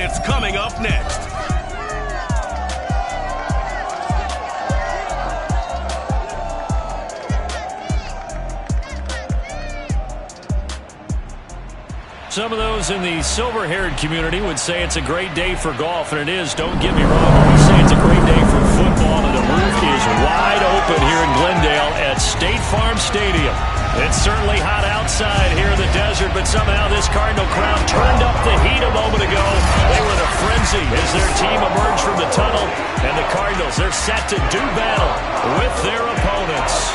It's coming up next. Some of those in the silver-haired community would say it's a great day for golf, and it is. Don't get me wrong. But we say it's a great day for football, and the roof is wide open here in Glendale at State Farm Stadium. It's certainly hot outside here in the desert, but somehow this Cardinal crowd turned up the heat a moment ago. They were in a frenzy as their team emerged from the tunnel, and the Cardinals, they're set to do battle with their opponents.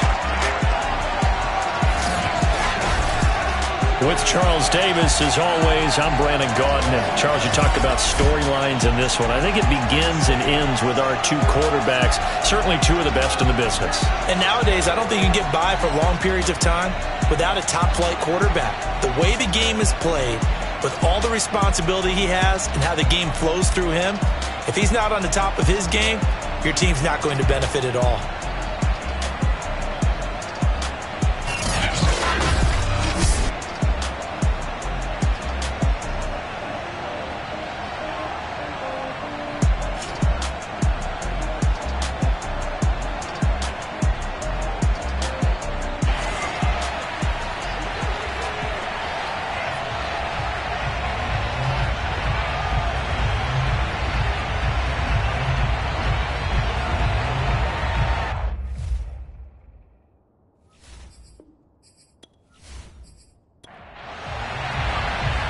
With Charles Davis, as always, I'm Brandon Gaudin. And Charles, you talked about storylines in this one. I think it begins and ends with our two quarterbacks, certainly two of the best in the business. And nowadays, I don't think you can get by for long periods of time without a top-flight quarterback. The way the game is played, with all the responsibility he has and how the game flows through him, if he's not on the top of his game, your team's not going to benefit at all.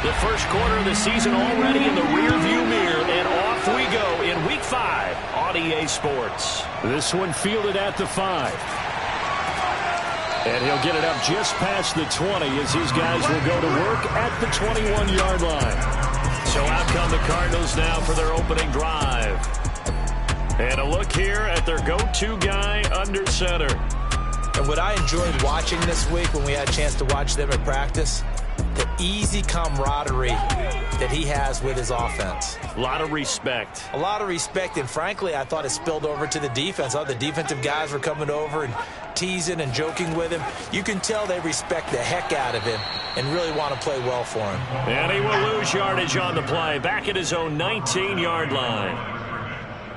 The first quarter of the season already in the rearview mirror, and off we go in Week 5 on EA Sports. This one fielded at the 5. And he'll get it up just past the 20 as his guys will go to work at the 21-yard line. So out come the Cardinals now for their opening drive. And a look here at their go-to guy under center. And what I enjoyed watching this week when we had a chance to watch them at practice, the easy camaraderie that he has with his offense. A lot of respect. A lot of respect, and frankly, I thought it spilled over to the defense. All the defensive guys were coming over and teasing and joking with him. You can tell they respect the heck out of him and really want to play well for him. And he will lose yardage on the play, back at his own 19-yard line.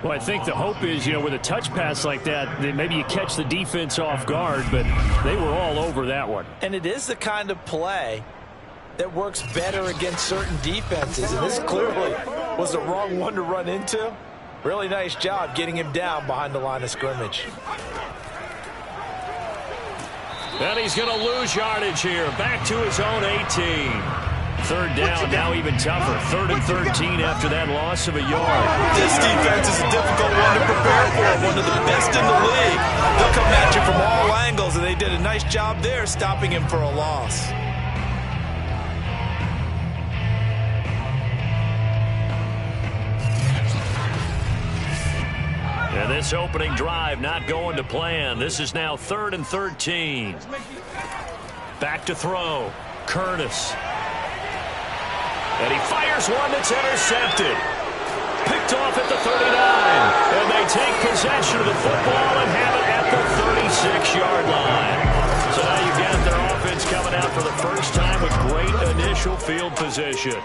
Well, I think the hope is, with a touch pass like that maybe you catch the defense off guard, but they were all over that one. And it is the kind of play that works better against certain defenses, and this clearly was the wrong one to run into. Really nice job getting him down behind the line of scrimmage. And he's going to lose yardage here, back to his own 18. Third down, now even tougher. 3rd and 13 after that loss of a yard. This defense is a difficult one to prepare for, one of the best in the league. They'll come at you from all angles, and they did a nice job there stopping him for a loss. And this opening drive not going to plan. This is now 3rd and 13. Back to throw. Curtis. And he fires one that's intercepted. Picked off at the 39. And they take possession of the football and have it at the 36-yard line. So now you've got their offense coming out for the first time with great initial field position.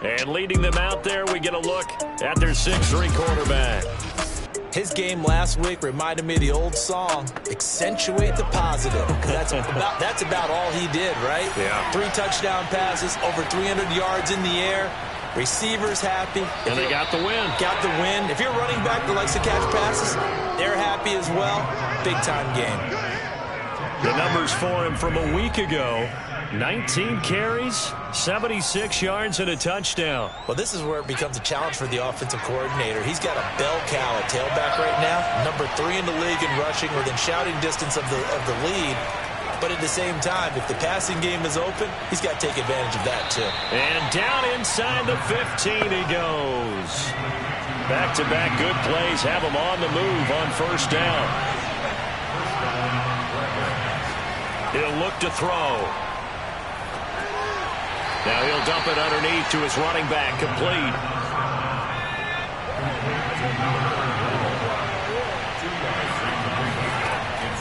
And leading them out there, we get a look at their 6'3 quarterback. His game last week reminded me of the old song, accentuate the positive. That's about all he did, right? Yeah. 3 touchdown passes, over 300 yards in the air. Receivers happy. And they got the win. Got the win. If you're a running back that likes to catch passes, they're happy as well. Big-time game. The numbers for him from a week ago. 19 carries, 76 yards, and a touchdown. Well, this is where it becomes a challenge for the offensive coordinator. He's got a bell cow at tailback right now, number 3 in the league in rushing, within shouting distance of the lead. But at the same time, if the passing game is open, he's got to take advantage of that too. And down inside the 15 he goes. Back-to-back good plays have him on the move on first down. He'll look to throw. Now he'll dump it underneath to his running back, complete.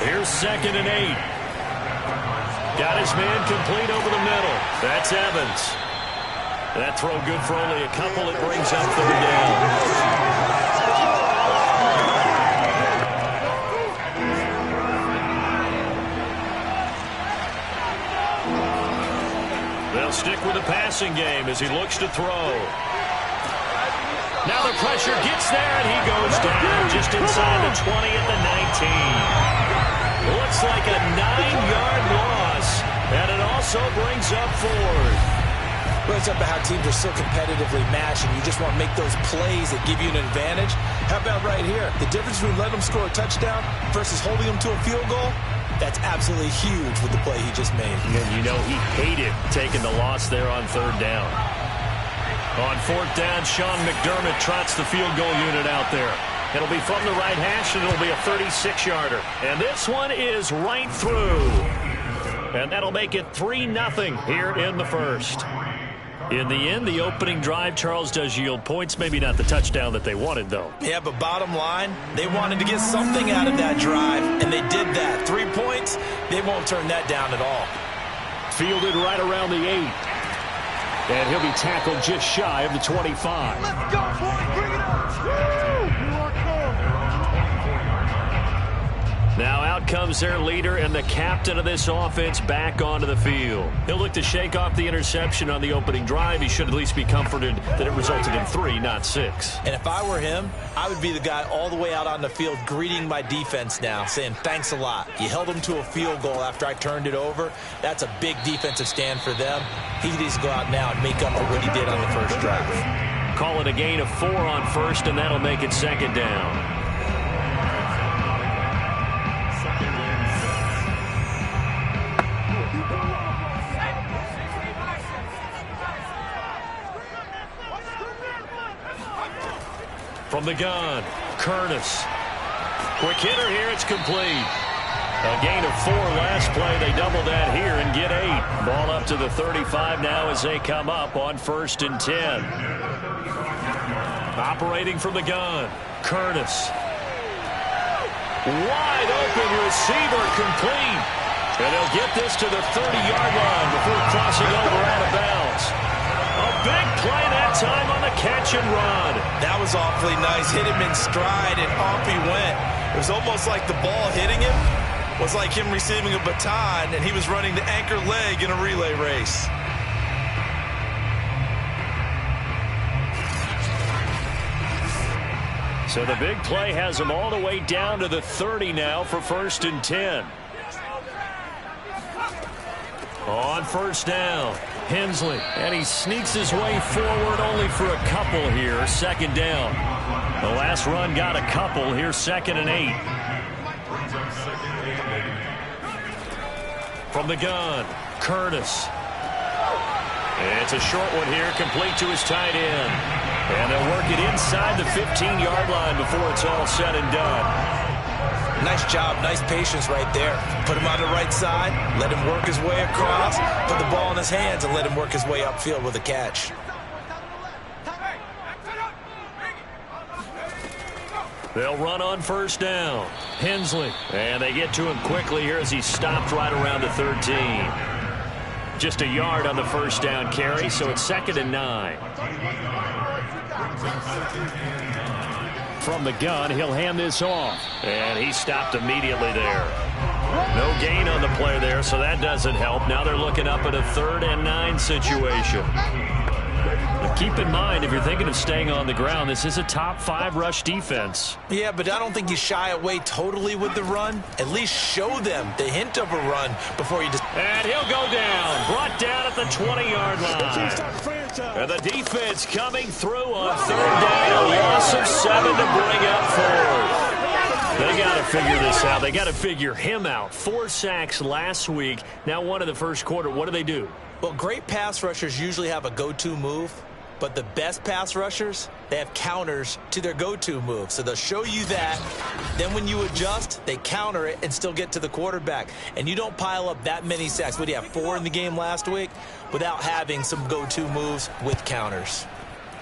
Here's 2nd and 8. Got his man complete over the middle. That's Evans. That throw good for only a couple. It brings up third down. They'll stick with the passing game as he looks to throw. Now the pressure gets there, and he goes down just inside the 20 at the 19. Looks like a 9-yard loss, and it also brings up fourth. Well, it's up to how teams are so competitively matched, and you just want to make those plays that give you an advantage. How about right here? The difference between letting them score a touchdown versus holding them to a field goal, that's absolutely huge with the play he just made. And you know he hated taking the loss there on third down. On fourth down, Sean McDermott trots the field goal unit out there. It'll be from the right hash, and it'll be a 36-yarder. And this one is right through. And that'll make it 3-0 here in the first. In the end, the opening drive, Charles, does yield points. Maybe not the touchdown that they wanted, though. Yeah, but bottom line, they wanted to get something out of that drive, and they did that. 3 points, they won't turn that down at all. Fielded right around the 8. And he'll be tackled just shy of the 25. Let's go, boy. Bring it up. Now out comes their leader and the captain of this offense back onto the field. He'll look to shake off the interception on the opening drive. He should at least be comforted that it resulted in 3, not 6. And if I were him, I would be the guy all the way out on the field greeting my defense now, saying thanks a lot. You held them to a field goal after I turned it over. That's a big defensive stand for them. He needs to go out now and make up for what he did on the first drive. Call it a gain of 4 on first, and that'll make it second down. From the gun, Curtis. Quick hitter here, it's complete. A gain of 4 last play. They double that here and get 8. Ball up to the 35 now as they come up on 1st and 10. Operating from the gun, Curtis. Wide open receiver, complete. And they'll get this to the 30-yard line before crossing over out of bounds. A big play that time on the catch and run. That was awfully nice. Hit him in stride, and off he went. It was almost like the ball hitting him was like him receiving a baton, and he was running the anchor leg in a relay race. So the big play has him all the way down to the 30 now for 1st and 10. On 1st down, Hensley, and he sneaks his way forward only for a couple here. 2nd down. The last run got a couple. Here's 2nd and 8. From the gun, Curtis. It's a short one here, complete to his tight end. And they'll work it inside the 15-yard line before it's all said and done. Nice job, nice patience right there. Put him on the right side, let him work his way across, put the ball in his hands, and let him work his way upfield with a catch. They'll run on 1st down. Hensley. And they get to him quickly here as he stopped right around the 13. Just a yard on the 1st down carry, so it's 2nd and 9. From the gun, he'll hand this off. And he stopped immediately there. No gain on the play there, so that doesn't help. Now they're looking up at a 3rd and 9 situation. Now keep in mind, if you're thinking of staying on the ground, this is a top 5 rush defense. Yeah, but I don't think you shy away totally with the run. At least show them the hint of a run before you just... And he'll go down. Brought down at the 20-yard line. And the defense coming through on 3rd down. A loss of 7 to bring up 4th. They got to figure this out. They got to figure him out. 4 sacks last week. Now 1 in the first quarter. What do? Well, great pass rushers usually have a go-to move. But the best pass rushers, they have counters to their go-to move. So they'll show you that. Then when you adjust, they counter it and still get to the quarterback. And you don't pile up that many sacks. What do you have, 4 in the game last week? Without having some go-to moves with counters.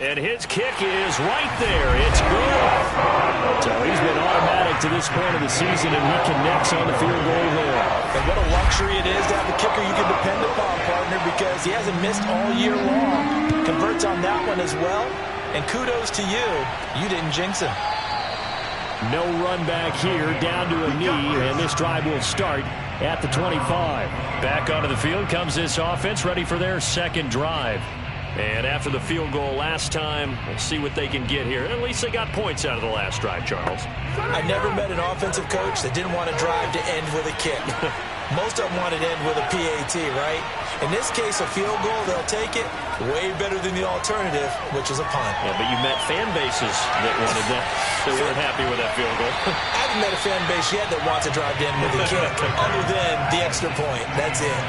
And his kick is right there. It's good. So he's been automatic to this point of the season, and he connects on the field goal there. And what a luxury it is to have a kicker you can depend upon, partner, because he hasn't missed all year long. converts on that one as well. And kudos to you. You didn't jinx him. No run back here, down to a knee, and this drive will start at the 25. Back onto the field comes this offense, ready for their second drive. And after the field goal last time, we'll see what they can get here. At least they got points out of the last drive, Charles. I never met an offensive coach that didn't want to drive to end with a kick. Most of them wanted to end with a PAT, right? In this case, a field goal, they'll take it. Way better than the alternative, which is a punt. Yeah, but you met fan bases that wanted that. They weren't happy with that field goal. I haven't met a fan base yet that wants to drive to end with a kick, other than the extra point. That's it.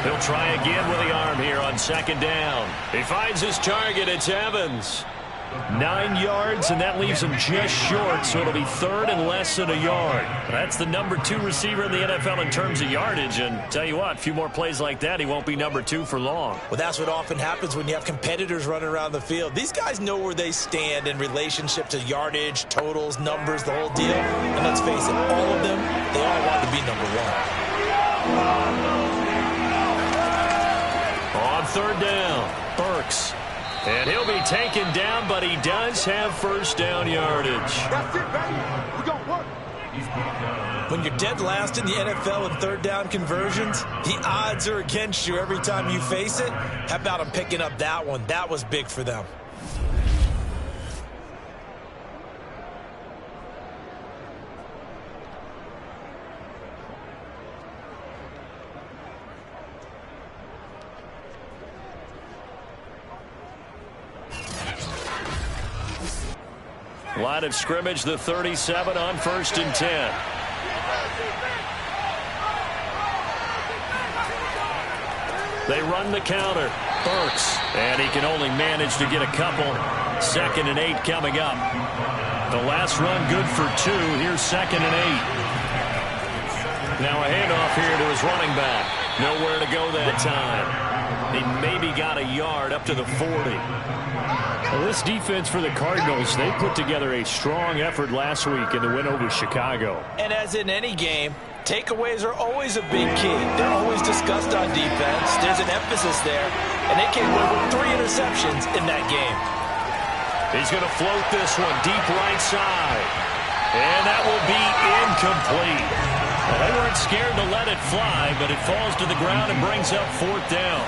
He'll try again with the arm here on second down. He finds his target. It's Evans. 9 yards, and that leaves him just short, so it'll be third and less than a yard. That's the number 2 receiver in the NFL in terms of yardage, and tell you what, a few more plays like that, he won't be number 2 for long. Well, that's what often happens when you have competitors running around the field. These guys know where they stand in relationship to yardage, totals, numbers, the whole deal. And let's face it, all of them, they all want to be number 1. On third down, Burks. And he'll be taken down, but he does have first down yardage. That's it, baby. We're going to work. When you're dead last in the NFL in third down conversions, the odds are against you every time you face it. How about him picking up that one? That was big for them. Line of scrimmage, the 37 on 1st and 10. They run the counter. Burks. And he can only manage to get a couple. 2nd and 8 coming up. The last run good for 2. Here's 2nd and 8. Now a handoff here to his running back. Nowhere to go that time. He maybe got a yard up to the 40. Well, this defense for the Cardinals, they put together a strong effort last week in the win over Chicago. And as in any game, takeaways are always a big key. They're always discussed on defense. There's an emphasis there, and they came away with 3 interceptions in that game. He's going to float this one deep right side. And that will be incomplete. Well, they weren't scared to let it fly, but it falls to the ground and brings up 4th down.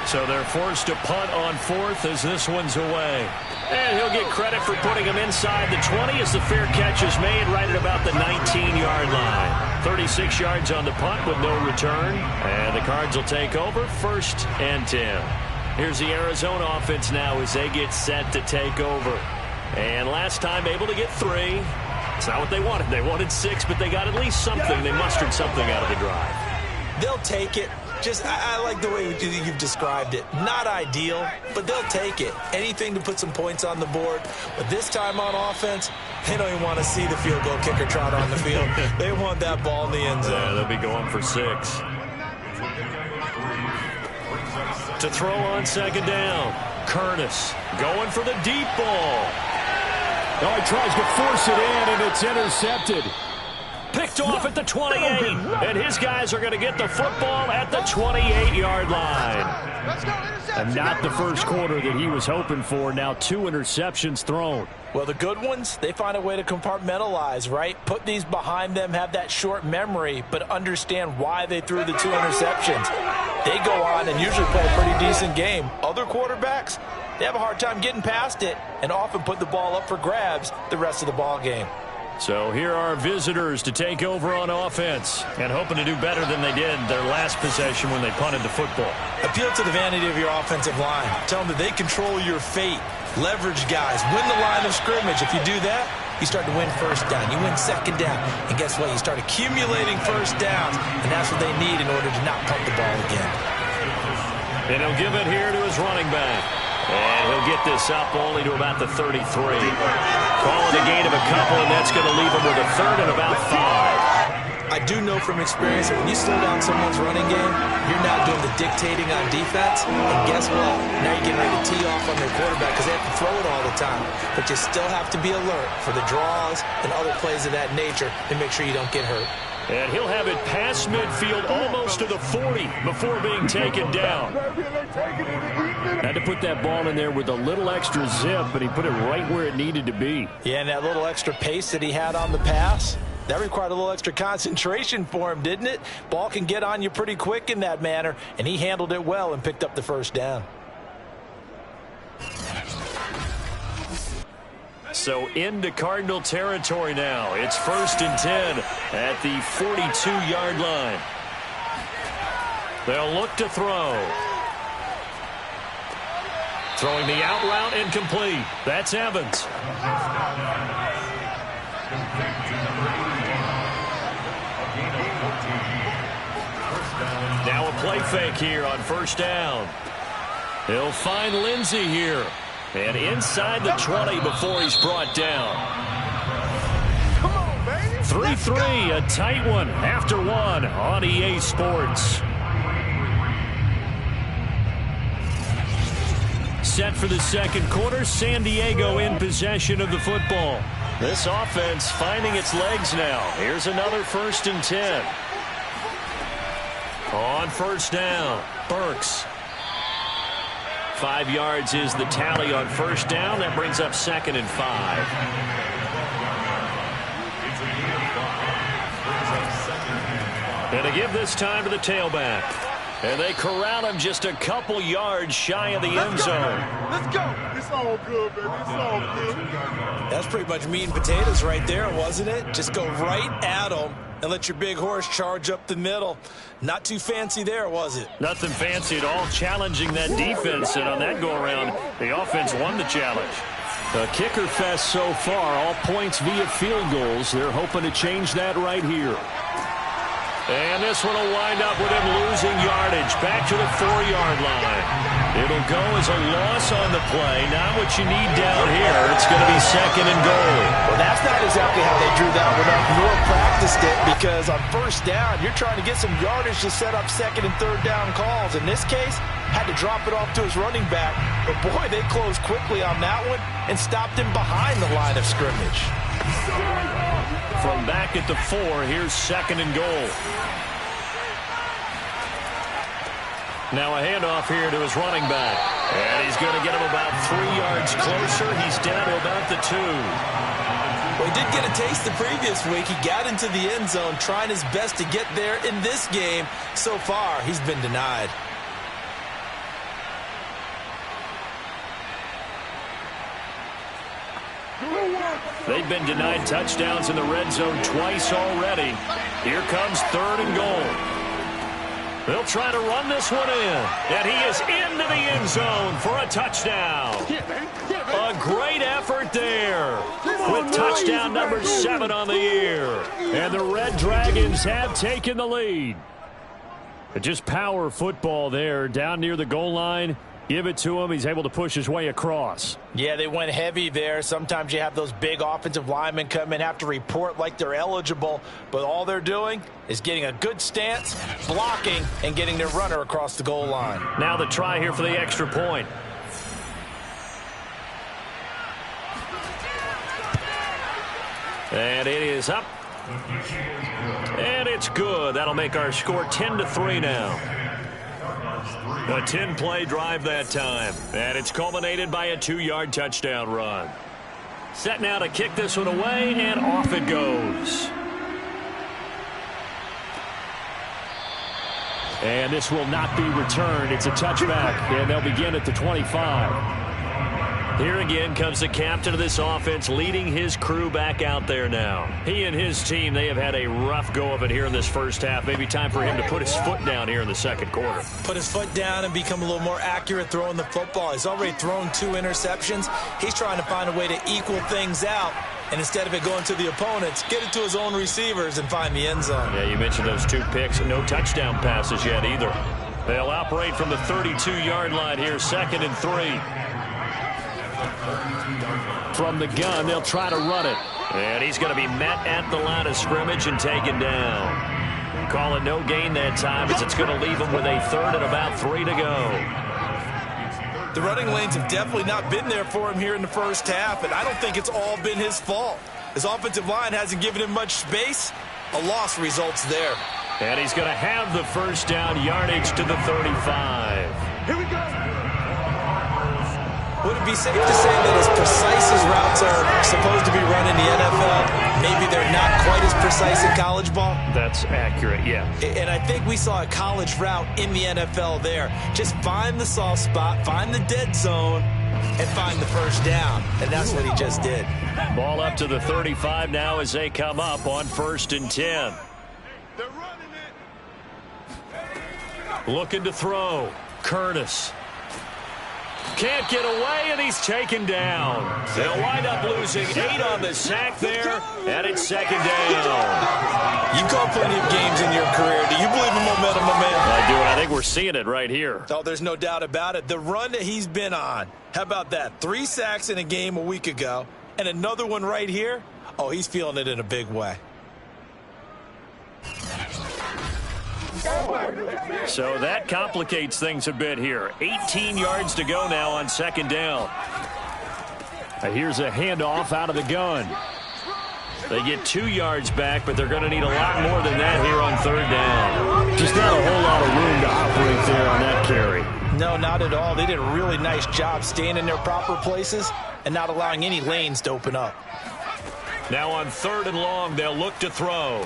So they're forced to punt on 4th as this one's away. And he'll get credit for putting him inside the 20 as the fair catch is made right at about the 19-yard line. 36 yards on the punt with no return. And the Cards will take over 1st and 10. Here's the Arizona offense now as they get set to take over. And last time able to get 3. It's not what they wanted. They wanted 6, but they got at least something. They mustered something out of the drive. They'll take it. I like the way you've described it. Not ideal, but they'll take it. Anything to put some points on the board. But this time on offense, they don't even want to see the field goal kicker trot on the field. They want that ball in the end zone. Yeah, they'll be going for 6. To throw on 2nd down. Curtis going for the deep ball. Oh, he tries to force it in, and it's intercepted. Picked off at the 28, and his guys are going to get the football at the 28-yard line. Let's go, interception. And not the first quarter that he was hoping for. Now 2 interceptions thrown. Well, the good ones, they find a way to compartmentalize, right? Put these behind them, have that short memory, but understand why they threw the 2 interceptions. They go on and usually play a pretty decent game. Other quarterbacks, they have a hard time getting past it and often put the ball up for grabs the rest of the ball game. So here are visitors to take over on offense and hoping to do better than they did their last possession when they punted the football. Appeal to the vanity of your offensive line. Tell them that they control your fate. Leverage guys. Win the line of scrimmage. If you do that, you start to win 1st down. You win 2nd down. And guess what? You start accumulating 1st downs. And that's what they need in order to not punt the ball again. And he'll give it here to his running back. And he'll get this up only to about the 33. Calling a gain of a couple, and that's going to leave him with a 3rd and about 5. I do know from experience that when you slow down someone's running game, you're not doing the dictating on defense. And guess what? Now you're getting ready to tee off on their quarterback because they have to throw it all the time. But you still have to be alert for the draws and other plays of that nature to make sure you don't get hurt. And he'll have it past midfield almost to the 40 before being taken down. Had to put that ball in there with a little extra zip, but he put it right where it needed to be. Yeah, and that little extra pace that he had on the pass, that required a little extra concentration for him, didn't it? Ball can get on you pretty quick in that manner, and he handled it well and picked up the first down. So into Cardinal territory now. It's 1st and 10 at the 42-yard line. They'll look to throw. Throwing the out route incomplete. That's Evans. Now a play fake here on 1st down. He'll find Lindsey here. And inside the 20 before he's brought down. 3-3, a tight one after one on EA Sports. Set for the second quarter, San Diego in possession of the football. This offense finding its legs now. Here's another 1st and 10. On 1st down, Burks. 5 yards is the tally on 1st down. That brings up 2nd and 5. And to give this time to the tailback. And they corral him just a couple yards shy of the end zone. Let's go. It's all good, baby. It's all good. That's pretty much meat and potatoes right there, wasn't it? Just go right at him and let your big horse charge up the middle. Not too fancy there, was it? Nothing fancy at all, challenging that defense. And on that go-around, the offense won the challenge. A kicker fest so far, all points via field goals. They're hoping to change that right here. And this one will wind up with him losing yardage back to the 4-yard line. It'll go as a loss on the play. Not what you need down here. It's going to be 2nd and goal. Well, that's not exactly how they drew that one up nor practiced it, because on 1st down, you're trying to get some yardage to set up 2nd and 3rd down calls. In this case, had to drop it off to his running back. But, boy, they closed quickly on that one and stopped him behind the line of scrimmage. From back at the 4, here's 2nd and goal. Now a handoff here to his running back. And he's going to get him about 3 yards closer. He's down to about the 2. Well, he did get a taste the previous week. He got into the end zone trying his best to get there in this game. So far, he's been denied. They've been denied touchdowns in the red zone twice already. Here comes 3rd and goal. They'll try to run this one in. And he is into the end zone for a touchdown. A great effort there with touchdown number 7 on the year. And the Red Dragons have taken the lead. Just power football there down near the goal line. Give it to him. He's able to push his way across. Yeah, they went heavy there. Sometimes you have those big offensive linemen come in, have to report like they're eligible, but all they're doing is getting a good stance, blocking, and getting their runner across the goal line. Now the try here for the extra point. And it is up. And it's good. That'll make our score 10-3 now. A 10-play drive that time. And it's culminated by a 2-yard touchdown run. Set now to kick this one away, and off it goes. And this will not be returned. It's a touchback, and they'll begin at the 25. Here again comes the captain of this offense leading his crew back out there now. He and his team, they have had a rough go of it here in this first half. Maybe time for him to put his foot down here in the second quarter. Put his foot down and become a little more accurate throwing the football. He's already thrown 2 interceptions. He's trying to find a way to equal things out. And instead of it going to the opponents, get it to his own receivers and find the end zone. Yeah, you mentioned those 2 picks. No touchdown passes yet either. They'll operate from the 32-yard line here, 2nd and 3. From the gun, they'll try to run it. And he's going to be met at the line of scrimmage and taken down. Call it no gain that time, as it's going to leave him with a 3rd and about 3 to go. The running lanes have definitely not been there for him here in the first half, and I don't think it's all been his fault. His offensive line hasn't given him much space, A loss results there. And he's going to have the first down, yardage to the 35. Here we go. Would it be safe to say that as precise as routes are supposed to be run in the NFL, maybe they're not quite as precise in college ball? That's accurate, yeah. And I think we saw a college route in the NFL there. Just find the soft spot, find the dead zone, and find the first down. And that's what he just did. Ball up to the 35 now as they come up on 1st and 10. They're running it. Looking to throw. Curtis. Can't get away, and he's taken down. They'll wind up losing 8 on the sack there, and it's 2nd down. You call plenty of games in your career. Do you believe in momentum, my man? I do, and I think we're seeing it right here. Oh, there's no doubt about it. The run that he's been on, how about that? 3 sacks in a game a week ago, and another one right here. Oh, he's feeling it in a big way. So that complicates things a bit here. 18 yards to go now on 2nd down. Here's a handoff out of the gun. They get 2 yards back, but they're going to need a lot more than that here on 3rd down. Just not a whole lot of room to operate there on that carry. No, not at all. They did a really nice job staying in their proper places and not allowing any lanes to open up. Now on 3rd and long, they'll look to throw.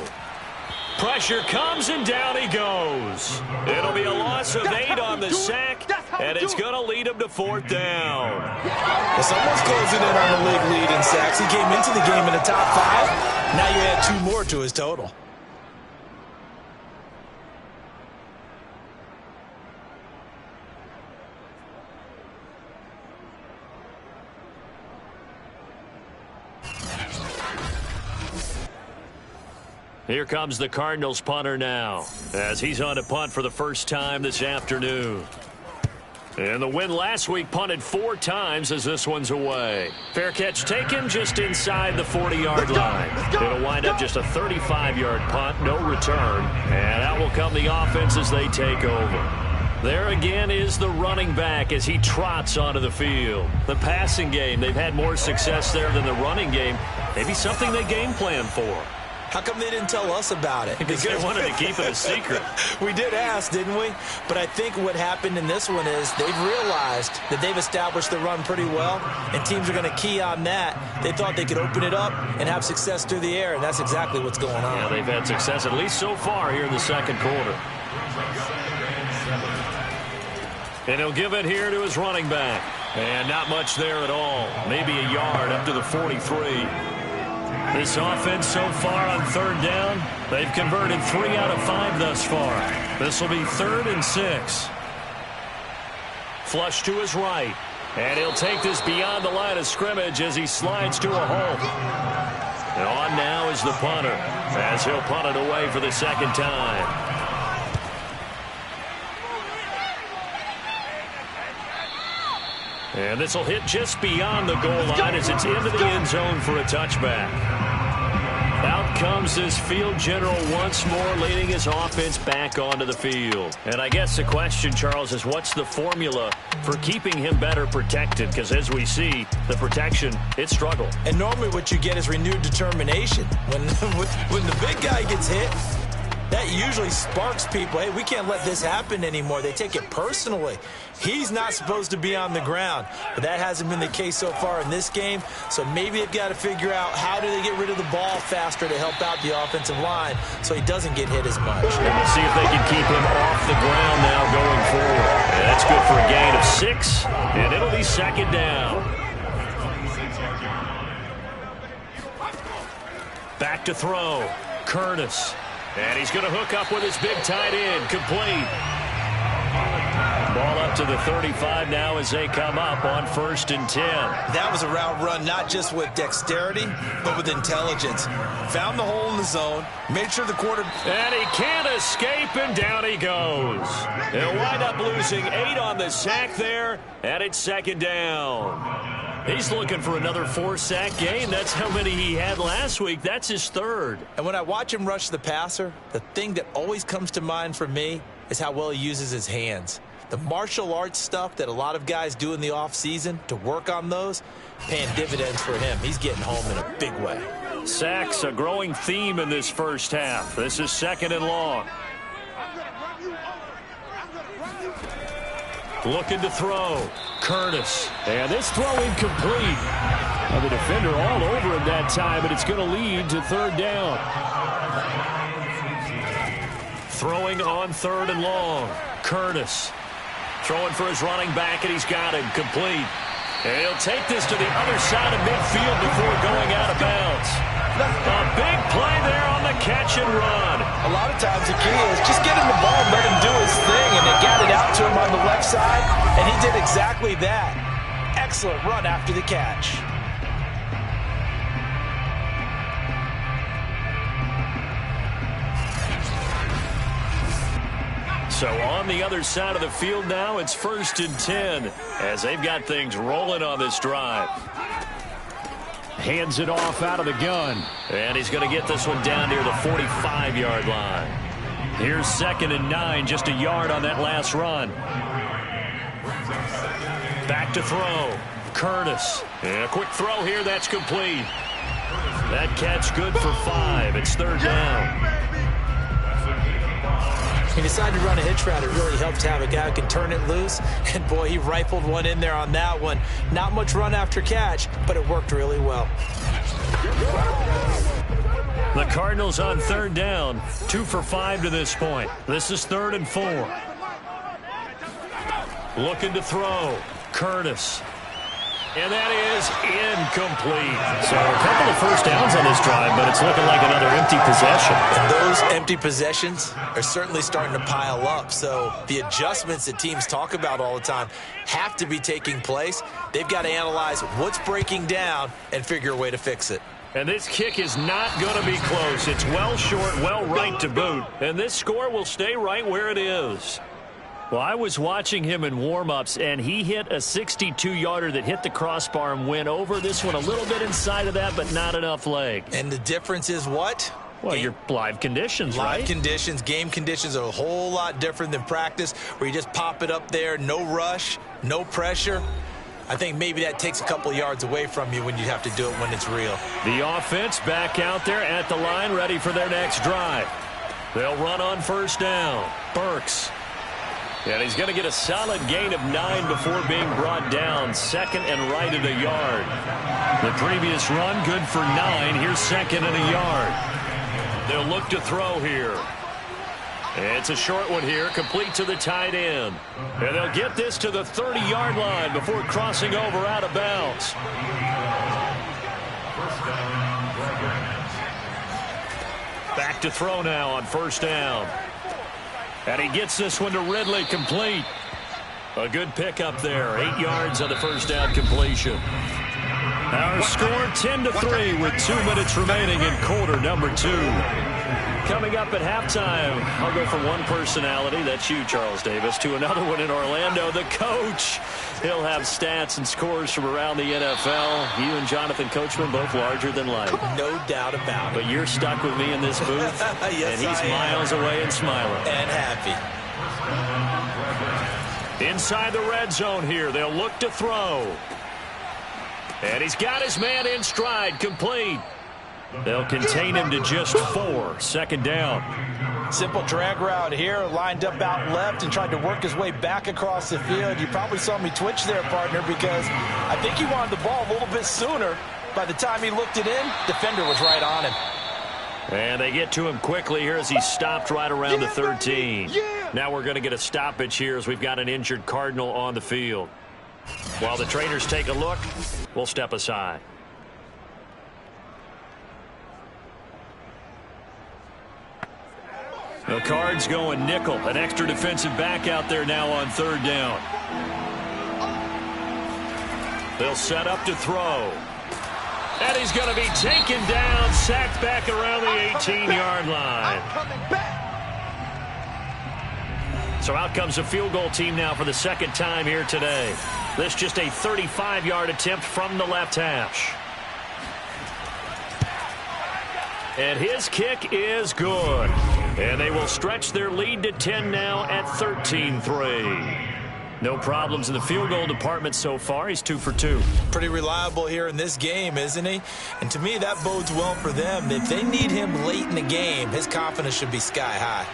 Pressure comes, and down he goes. It'll be a loss of 8 on the sack, and it's going to lead him to 4th down. Well, someone's closing in on the league lead in sacks. He came into the game in the top 5. Now you add 2 more to his total. Here comes the Cardinals punter now, as he's on to punt for the first time this afternoon. And the win last week punted 4 times as this one's away. Fair catch taken just inside the 40-yard line. It'll wind up just a 35-yard punt, no return. And out will come the offense as they take over. There again is the running back as he trots onto the field. The passing game, they've had more success there than the running game. Maybe something they game plan for. How come they didn't tell us about it? Because they wanted to keep it a secret. We did ask, didn't we? But I think what happened in this one is they've realized that they've established the run pretty well, and teams are going to key on that. They thought they could open it up and have success through the air, and that's exactly what's going on. Yeah, they've had success at least so far here in the 2nd quarter. And he'll give it here to his running back. And not much there at all. Maybe a yard up to the 43. This offense so far on 3rd down, they've converted 3 out of 5 thus far. This will be 3rd and 6. Flush to his right. And he'll take this beyond the line of scrimmage as he slides to a halt. And on now is the punter, as he'll punt it away for the 2nd time. And this will hit just beyond the goal line as it's into the end zone for a touchback. Out comes this field general once more, leading his offense back onto the field. And I guess the question, Charles, is what's the formula for keeping him better protected? Because as we see, the protection, it struggled. And normally what you get is renewed determination. When the big guy gets hit, that usually sparks people. Hey, we can't let this happen anymore. They take it personally. He's not supposed to be on the ground. But that hasn't been the case so far in this game. So maybe they've got to figure out how do they get rid of the ball faster to help out the offensive line so he doesn't get hit as much. And we'll see if they can keep him off the ground now going forward. And that's good for a gain of 6. And it'll be 2nd down. Back to throw. Curtis. And he's going to hook up with his big tight end. Complete. Ball up to the 35 now as they come up on 1st and 10. That was a route run not just with dexterity, but with intelligence. Found the hole in the zone, made sure the quarterback... And he can't escape, and down he goes. He'll wind up losing 8 on the sack there, and it's 2nd down. He's looking for another 4-sack game. That's how many he had last week. That's his 3rd. And when I watch him rush the passer, the thing that always comes to mind for me is how well he uses his hands. The martial arts stuff that a lot of guys do in the offseason to work on those, paying dividends for him. He's getting home in a big way. Sacks, a growing theme in this first half. This is 2nd and long. Looking to throw. Curtis. And this throw incomplete. The defender all over him that time, but it's going to lead to 3rd down. Throwing on 3rd and long. Curtis. Throwing for his running back, and he's got him complete. And he'll take this to the other side of midfield before going out of bounds. A big play there on the catch and run. A lot of times the key is just get him the ball and let him do his thing, and they got it out to him on the left side, and he did exactly that. Excellent run after the catch. So on the other side of the field now, it's 1st and 10 as they've got things rolling on this drive. Hands it off out of the gun. And he's going to get this one down near the 45-yard line. Here's 2nd and 9, just a yard on that last run. Back to throw. Curtis. And a quick throw here, that's complete. That catch good for 5. It's 3rd down. He decided to run a hitch route. It really helps to have a guy who can turn it loose. And, boy, he rifled one in there on that one. Not much run after catch, but it worked really well. The Cardinals on 3rd down. 2 for 5 to this point. This is 3rd and 4. Looking to throw. Curtis. And that is incomplete. So a couple of first downs on this drive, but it's looking like another empty possession. And those empty possessions are certainly starting to pile up. So the adjustments that teams talk about all the time have to be taking place. They've got to analyze what's breaking down and figure a way to fix it. And this kick is not going to be close. It's well short, well right to boot. And this score will stay right where it is. Well, I was watching him in warm-ups, and he hit a 62-yarder that hit the crossbar and went over. This one a little bit inside of that, but not enough leg. And the difference is what? Well, your live conditions, right? Live conditions, game conditions are a whole lot different than practice, where you just pop it up there, no rush, no pressure. I think maybe that takes a couple yards away from you when you have to do it when it's real. The offense back out there at the line, ready for their next drive. They'll run on 1st down. Burks. And he's going to get a solid gain of 9 before being brought down. 2nd and right at a yard. The previous run good for 9. Here's 2nd and a yard. They'll look to throw here. It's a short one here, complete to the tight end. And they'll get this to the 30-yard line before crossing over out of bounds. Back to throw now on 1st down. And he gets this one to Ridley, complete. A good pickup there. 8 yards on the 1st down completion. Our score 10-3 with 2 minutes remaining in quarter number 2. Coming up at halftime, I'll go from one personality, that's you, Charles Davis, to another one in Orlando, the coach. He'll have stats and scores from around the NFL. You and Jonathan Coachman, both larger than life. No doubt about it. But you're stuck with me in this booth, yes, and he's miles away and smiling. And happy. Inside the red zone here, they'll look to throw. And he's got his man in stride, complete. They'll contain him to just 4. 2nd down. Simple drag route here, lined up out left and tried to work his way back across the field. You probably saw me twitch there, partner, because I think he wanted the ball a little bit sooner. By the time he looked it in, defender was right on him. And they get to him quickly here as he stopped right around the 13. Now we're going to get a stoppage here as we've got an injured Cardinal on the field. While the trainers take a look, we'll step aside. The Cards going nickel. An extra defensive back out there now on 3rd down. They'll set up to throw. And he's going to be taken down, sacked back around the 18-yard line. So out comes a field goal team now for the 2nd time here today. This just a 35-yard attempt from the left hash. And his kick is good. And they will stretch their lead to 10 now at 13-3. No problems in the field goal department so far. He's 2 for 2. Pretty reliable here in this game, isn't he? And to me, that bodes well for them. If they need him late in the game, his confidence should be sky high.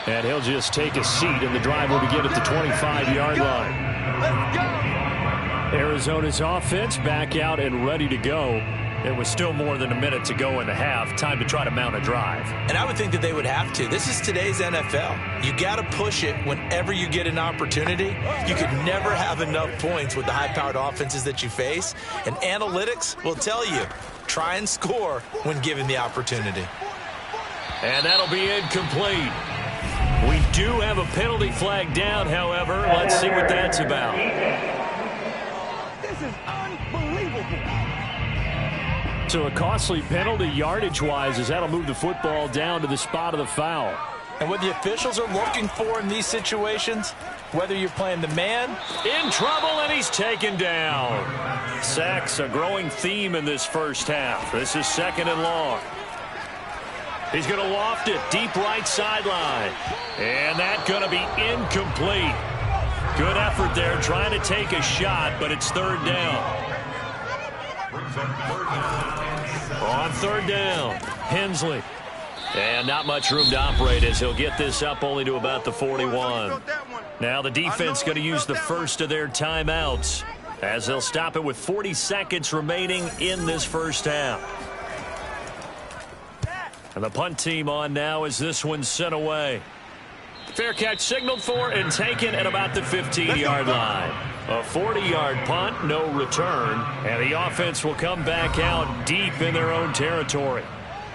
And he'll just take a seat, and the drive will begin at the 25-yard line. Let's go. Arizona's offense back out and ready to go. It was still more than a minute to go in the half. Time to try to mount a drive. And I would think that they would have to. This is today's NFL. You got to push it whenever you get an opportunity. You could never have enough points with the high-powered offenses that you face. And analytics will tell you, try and score when given the opportunity. And that'll be incomplete. We do have a penalty flag down, however. Let's see what that's about. This is unbelievable. So a costly penalty yardage-wise, as that'll move the football down to the spot of the foul. And what the officials are looking for in these situations, whether you're playing the man. In trouble, and he's taken down. Sacks, a growing theme in this first half. This is 2nd and long. He's going to loft it deep right sideline. And that's going to be incomplete. Good effort there trying to take a shot, but it's 3rd down. On 3rd down, Hensley. And not much room to operate as he'll get this up only to about the 41. Now the defense going to use the first of their timeouts as they'll stop it with 40 seconds remaining in this first half. And the punt team on now as this one's sent away. Fair catch signaled for and taken at about the 15-yard line. A 40-yard punt, no return, and the offense will come back out deep in their own territory.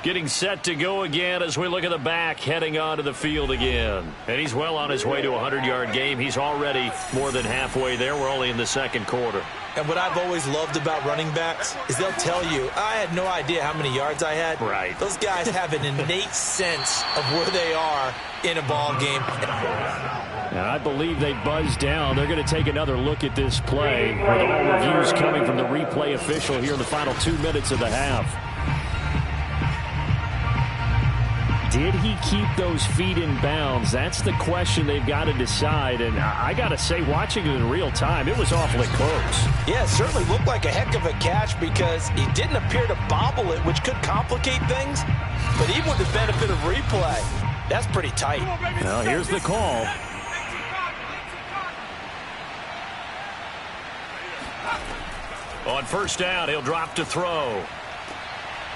Getting set to go again as we look at the back heading onto the field again. And he's well on his way to a 100-yard game. He's already more than halfway there. We're only in the 2nd quarter. And what I've always loved about running backs is they'll tell you, I had no idea how many yards I had. Right. Those guys have an innate sense of where they are in a ball game. And I believe they buzzed down. They're going to take another look at this play with all reviews coming from the replay official here in the final 2 minutes of the half. Did he keep those feet in bounds? That's the question they've got to decide. And I got to say, watching it in real time, it was awfully close. Yeah, it certainly looked like a heck of a catch because he didn't appear to bobble it, which could complicate things. But even with the benefit of replay, that's pretty tight. Well, here's the call. On 1st down, he'll drop to throw.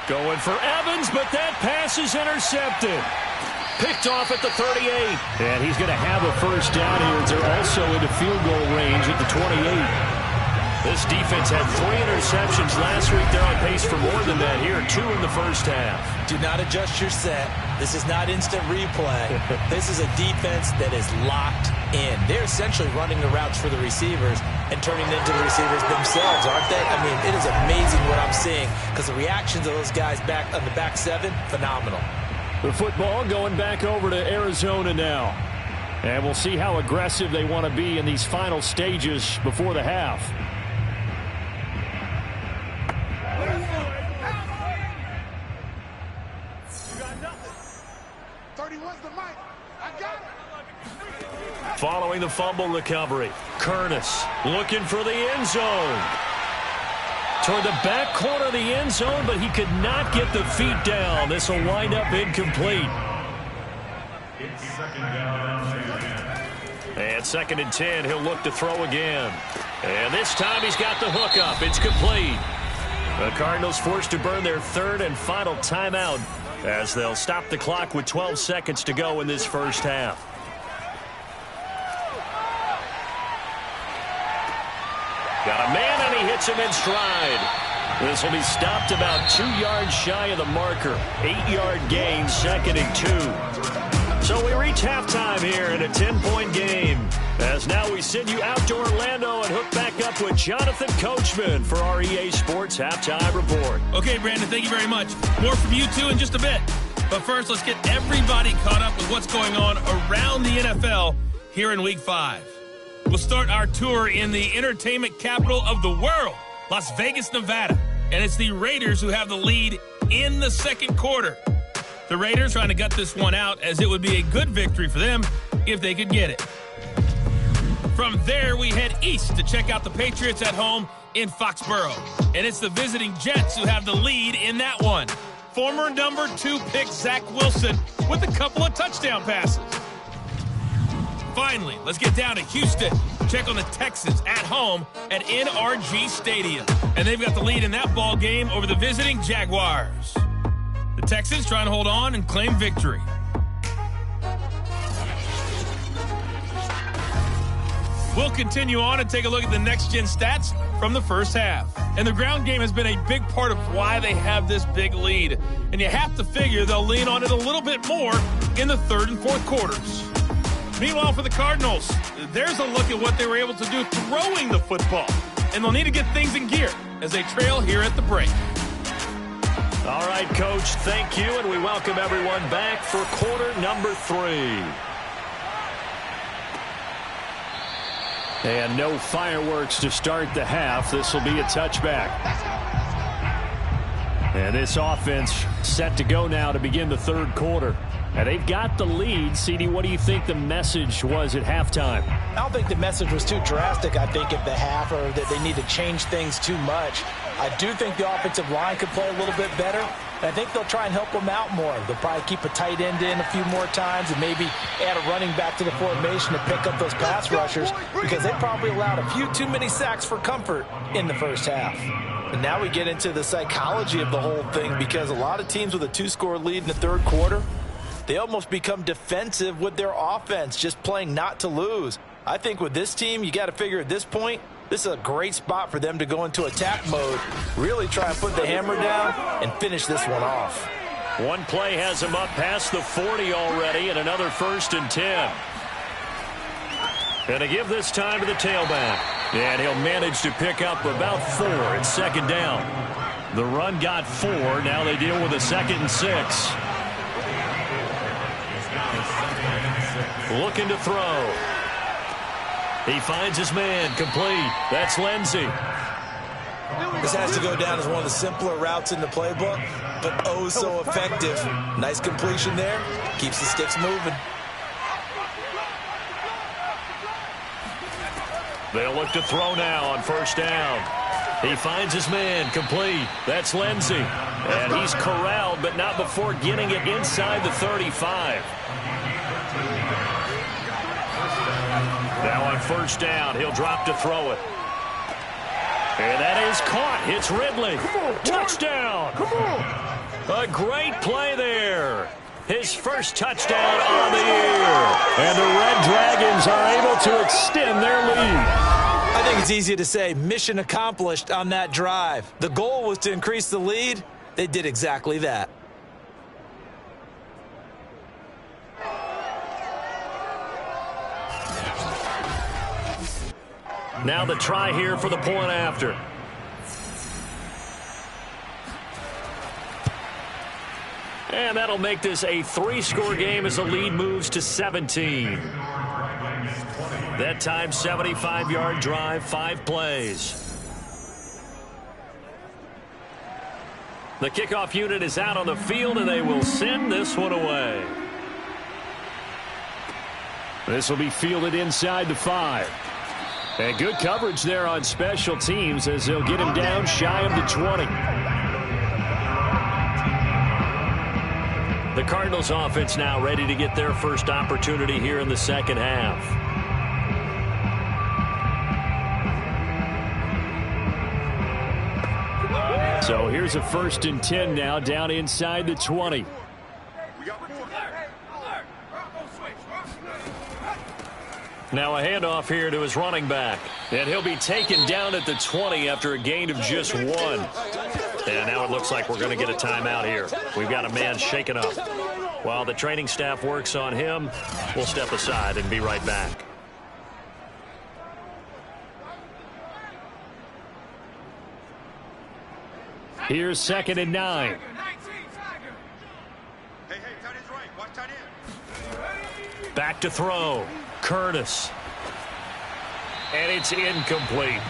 Going for Evans, but that pass is intercepted. Picked off at the 38. And he's going to have a 1st down here as they're also into field goal range at the 28. This defense had 3 interceptions last week. They're on pace for more than that here. 2 in the first half. Do not adjust your set. This is not instant replay. This is a defense that is locked in. They're essentially running the routes for the receivers and turning them into the receivers themselves, aren't they? I mean, it is amazing what I'm seeing because the reactions of those guys back on the back 7, phenomenal. The football going back over to Arizona now. And we'll see how aggressive they want to be in these final stages before the half. 31's the mic. I got it. Following the fumble recovery, Curtis looking for the end zone. Toward the back corner of the end zone, but he could not get the feet down. This will wind up incomplete. And 2nd and 10, he'll look to throw again. And this time he's got the hook up. It's complete. The Cardinals forced to burn their 3rd and final timeout as they'll stop the clock with 12 seconds to go in this first half. Got a man, and he hits him in stride. This will be stopped about 2 yards shy of the marker. 8-yard gain, 2nd and 2. So we reach halftime here in a 10-point game. As now we send you out to Orlando and hook back up with Jonathan Coachman for our EA Sports Halftime Report. Okay, Brandon, thank you very much. More from you two in just a bit. But first, let's get everybody caught up with what's going on around the NFL here in Week 5. We'll start our tour in the entertainment capital of the world, Las Vegas, Nevada. And it's the Raiders who have the lead in the 2nd quarter. The Raiders trying to gut this one out as it would be a good victory for them if they could get it. From there, we head east to check out the Patriots at home in Foxborough. And it's the visiting Jets who have the lead in that one. Former number 2 pick Zach Wilson with a couple of touchdown passes. Finally, let's get down to Houston. Check on the Texans at home at NRG Stadium. And they've got the lead in that ball game over the visiting Jaguars. The Texans trying to hold on and claim victory. We'll continue on and take a look at the next-gen stats from the first half. And the ground game has been a big part of why they have this big lead. And you have to figure they'll lean on it a little bit more in the third and fourth quarters. Meanwhile, for the Cardinals, there's a look at what they were able to do throwing the football. And they'll need to get things in gear as they trail here at the break. All right, Coach, thank you, and we welcome everyone back for quarter number 3. And no fireworks to start the half. This will be a touchback. And this offense set to go now to begin the third quarter. And they've got the lead. CD, what do you think the message was at halftime? I don't think the message was too drastic, I think, at the half, or that they need to change things too much. I do think the offensive line could play a little bit better. And I think they'll try and help them out more. They'll probably keep a tight end in a few more times and maybe add a running back to the formation to pick up those pass rushers, because they probably allowed a few too many sacks for comfort in the first half. And now we get into the psychology of the whole thing, because a lot of teams with a 2-score lead in the third quarter, they almost become defensive with their offense, just playing not to lose. I think with this team, you got to figure at this point, this is a great spot for them to go into attack mode, really try and put the hammer down and finish this one off. One play has him up past the 40 already, and another 1st and 10. And to give this time to the tailback. And he'll manage to pick up about 4 at second down. The run got 4. Now they deal with a 2nd and 6. Looking to throw. He finds his man, complete. That's Lindsey. This has to go down as one of the simpler routes in the playbook, but oh so effective. Nice completion there. Keeps the sticks moving. They'll look to throw now on 1st down. He finds his man, complete. That's Lindsey. And he's corralled, but not before getting it inside the 35. Now on 1st down, he'll drop to throw it. And that is caught. It's Ridley. Touchdown. A great play there. His first touchdown on the year. And the Red Dragons are able to extend their lead. I think it's easy to say mission accomplished on that drive. The goal was to increase the lead. They did exactly that. Now the try here for the point after. And that'll make this a 3-score game as the lead moves to 17. That time, 75-yard drive, 5 plays. The kickoff unit is out on the field, and they will send this one away. This will be fielded inside the 5. And good coverage there on special teams as they'll get him down shy of the 20. The Cardinals offense now ready to get their first opportunity here in the second half. So here's a 1st and 10 now down inside the 20. Now a handoff here to his running back. And he'll be taken down at the 20 after a gain of just 1. And now it looks like we're going to get a timeout here. We've got a man shaken up. While the training staff works on him, we'll step aside and be right back. Here's 2nd and 9. Hey, tight end's right. Watch tight end. Back to throw. Curtis. And it's incomplete.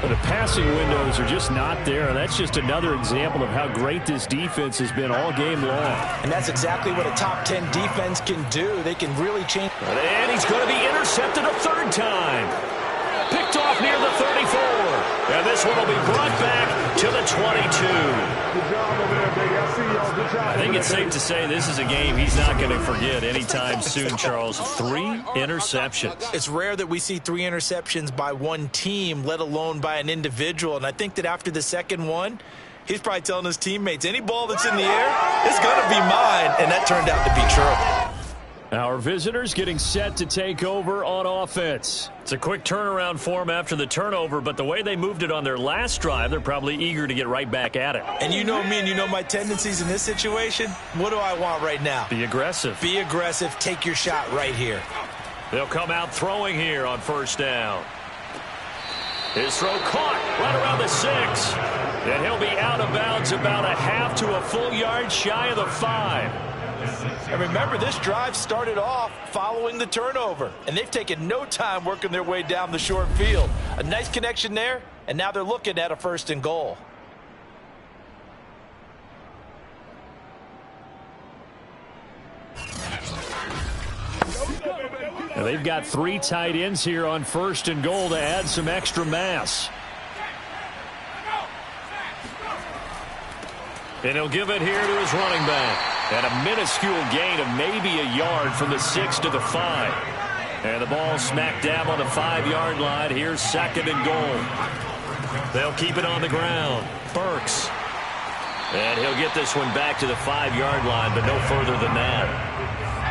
The passing windows are just not there. That's just another example of how great this defense has been all game long. And that's exactly what a top 10 defense can do. They can really change. And he's going to be intercepted a third time. Picked off near the 34. And this one will be brought back to the 22. I think it's safe to say this is a game he's not going to forget anytime soon, Charles. 3 interceptions. It's rare that we see 3 interceptions by one team, let alone by an individual. And I think that after the second one, he's probably telling his teammates, any ball that's in the air, it's going to be mine. And that turned out to be true. Our visitors getting set to take over on offense. It's a quick turnaround for them after the turnover, but the way they moved it on their last drive, they're probably eager to get right back at it. And you know me and you know my tendencies in this situation. What do I want right now? Be aggressive. Be aggressive. Take your shot right here. They'll come out throwing here on first down. His throw caught right around the 6. And he'll be out of bounds about a half to a full yard shy of the 5. And remember, this drive started off following the turnover, and they've taken no time working their way down the short field. A nice connection there, and now they're looking at a 1st and goal. Now they've got 3 tight ends here on 1st and goal to add some extra mass. And he'll give it here to his running back. And a minuscule gain of maybe a yard from the 6 to the 5. And the ball smacked down on the 5-yard line. Here's 2nd and goal. They'll keep it on the ground. Burks. And he'll get this one back to the 5-yard line, but no further than that.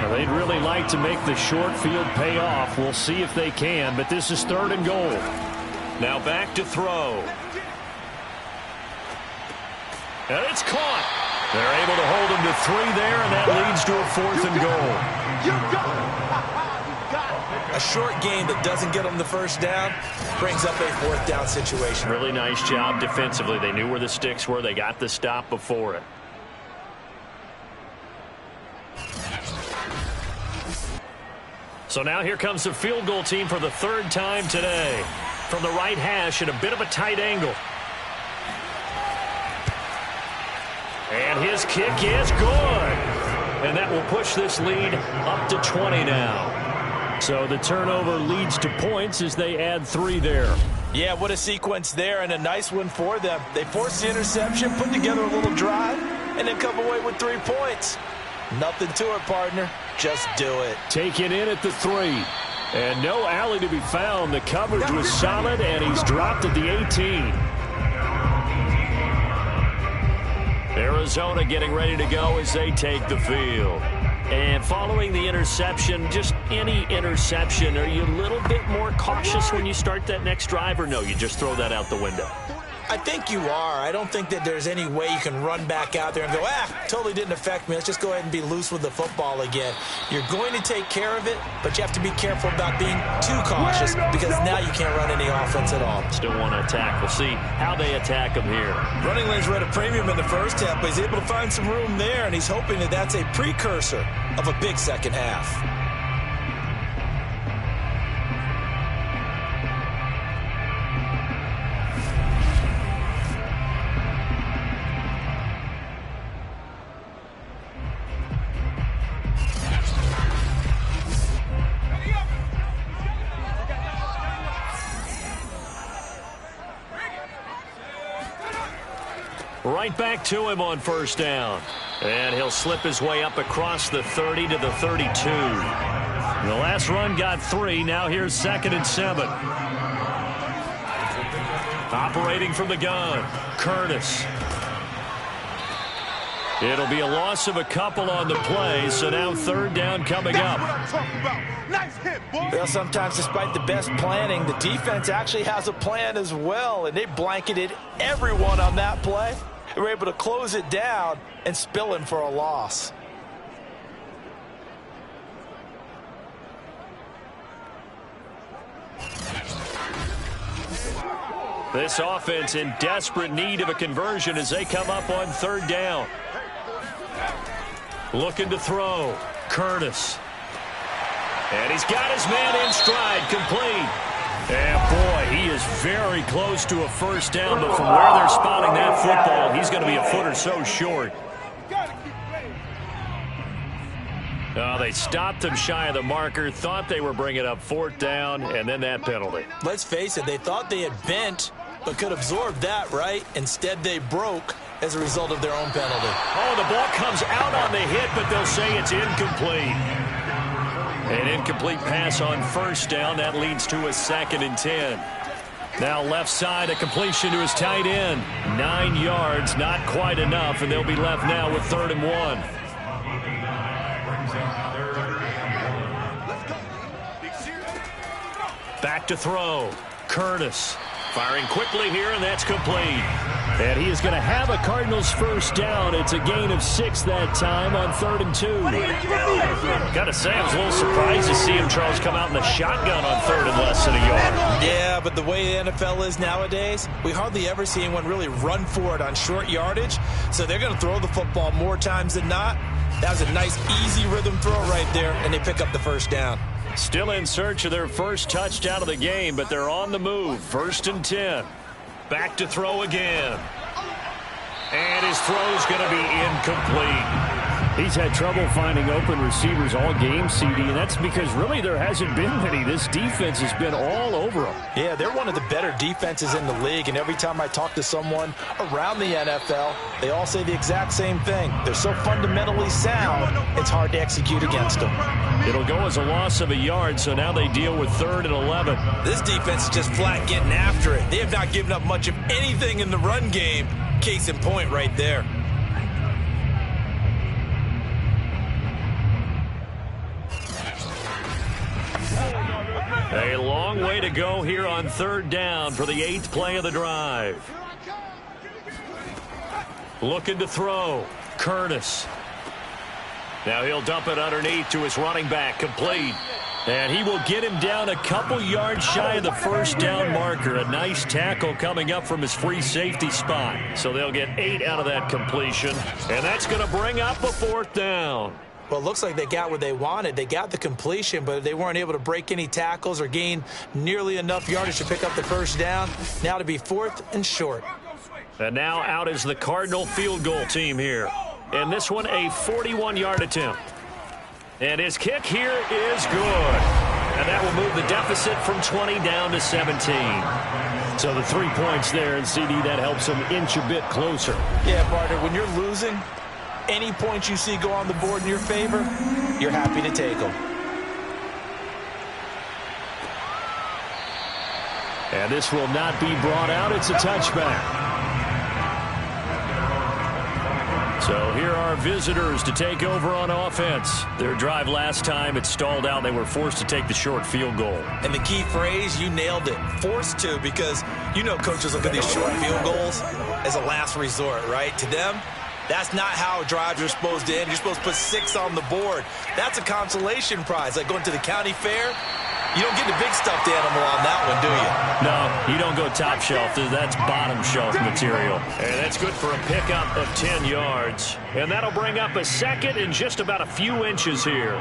Now they'd really like to make the short field pay off. We'll see if they can, but this is 3rd and goal. Now back to throw. And it's caught. They're able to hold him to 3 there, and that leads to a 4th and goal. A short game that doesn't get them the first down brings up a 4th down situation. Really nice job defensively. They knew where the sticks were. They got the stop before it. So now here comes the field goal team for the 3rd time today. From the right hash at a bit of a tight angle. And his kick is good. And that will push this lead up to 20 now. So the turnover leads to points as they add 3 there. Yeah, what a sequence there, and a nice one for them. They forced the interception, put together a little drive, and then come away with 3 points. Nothing to it, partner. Just do it. Taken in at the 3. And no alley to be found. The coverage was solid, and he's dropped at the 18. Arizona getting ready to go as they take the field. And following the interception, just any interception, are you a little bit more cautious when you start that next drive, or no, you just throw that out the window? I think you are. I don't think that there's any way you can run back out there and go, totally didn't affect me. Let's just go ahead and be loose with the football again. You're going to take care of it, but you have to be careful about being too cautious because now you can't run any offense at all. Still want to attack. We'll see how they attack them here. Running lanes were at a premium in the first half, but he's able to find some room there, and he's hoping that that's a precursor of a big second half. Right back to him on first down. And he'll slip his way up across the 30 to the 32. The last run got 3. Now here's 2nd and 7. Operating from the gun, Curtis. It'll be a loss of a couple on the play, so now 3rd down coming up. Well, sometimes despite the best planning, the defense actually has a plan as well, and they blanketed everyone on that play. They were able to close it down and spill in for a loss. This offense in desperate need of a conversion as they come up on 3rd down. Looking to throw, Curtis. And he's got his man in stride, complete. And boy, he is very close to a first down, but from where they're spotting that football, he's going to be a foot or so short. They stopped him shy of the marker, thought they were bringing up fourth down, and then that penalty. Let's face it, they thought they had bent, but could absorb that, right? Instead, they broke as a result of their own penalty. Oh, the ball comes out on the hit, but they'll say it's incomplete. An incomplete pass on first down. That leads to a 2nd and 10. Now left side, a completion to his tight end. 9 yards, not quite enough, and they'll be left now with 3rd and 1. Back to throw. Curtis firing quickly here, and that's complete. And he is going to have a Cardinals first down. It's a gain of 6 that time on 3rd and 2. Got to say, I was a little surprised to see him, Charles, come out in the shotgun on 3rd and less than a yard. Yeah, but the way the NFL is nowadays, we hardly ever see anyone really run for it on short yardage. So they're going to throw the football more times than not. That was a nice, easy rhythm throw right there, and they pick up the first down. Still in search of their first touchdown of the game, but they're on the move. 1st and 10. Back to throw again. And his throw's going to be incomplete. He's had trouble finding open receivers all game, CD, and that's because really there hasn't been many. This defense has been all over them. Yeah, they're one of the better defenses in the league, and every time I talk to someone around the NFL, they all say the exact same thing. They're so fundamentally sound, it's hard to execute against them. It'll go as a loss of a yard, so now they deal with 3rd and 11. This defense is just flat getting after it. They have not given up much of anything in the run game. Case in point right there. A long way to go here on 3rd down for the 8th play of the drive. Looking to throw. Curtis. Now he'll dump it underneath to his running back. Complete. And he will get him down a couple yards shy of the first down marker. A nice tackle coming up from his free safety spot. So they'll get 8 out of that completion. And that's going to bring up a 4th down. Well, it looks like they got what they wanted. They got the completion, but they weren't able to break any tackles or gain nearly enough yardage to pick up the first down. Now to be 4th and short. And now out is the Cardinal field goal team here. And this one a 41-yard attempt. And his kick here is good. And that will move the deficit from 20 down to 17. So the 3 points there, and CD, that helps them inch a bit closer. Yeah, partner, when you're losing, any points you see go on the board in your favor, you're happy to take them. And this will not be brought out. It's a touchback. So here are visitors to take over on offense. Their drive last time, it stalled out. They were forced to take the short field goal. And the key phrase, you nailed it. Forced to, because you know coaches look at these short field goals as a last resort, right? To them, that's not how drives are supposed to end. You're supposed to put 6 on the board. That's a consolation prize, like going to the county fair. You don't get the big stuffed animal on that one, do you? No, you don't go top shelf. That's bottom shelf material. And that's good for a pickup of 10 yards. And that'll bring up a 2nd and just about a few inches here.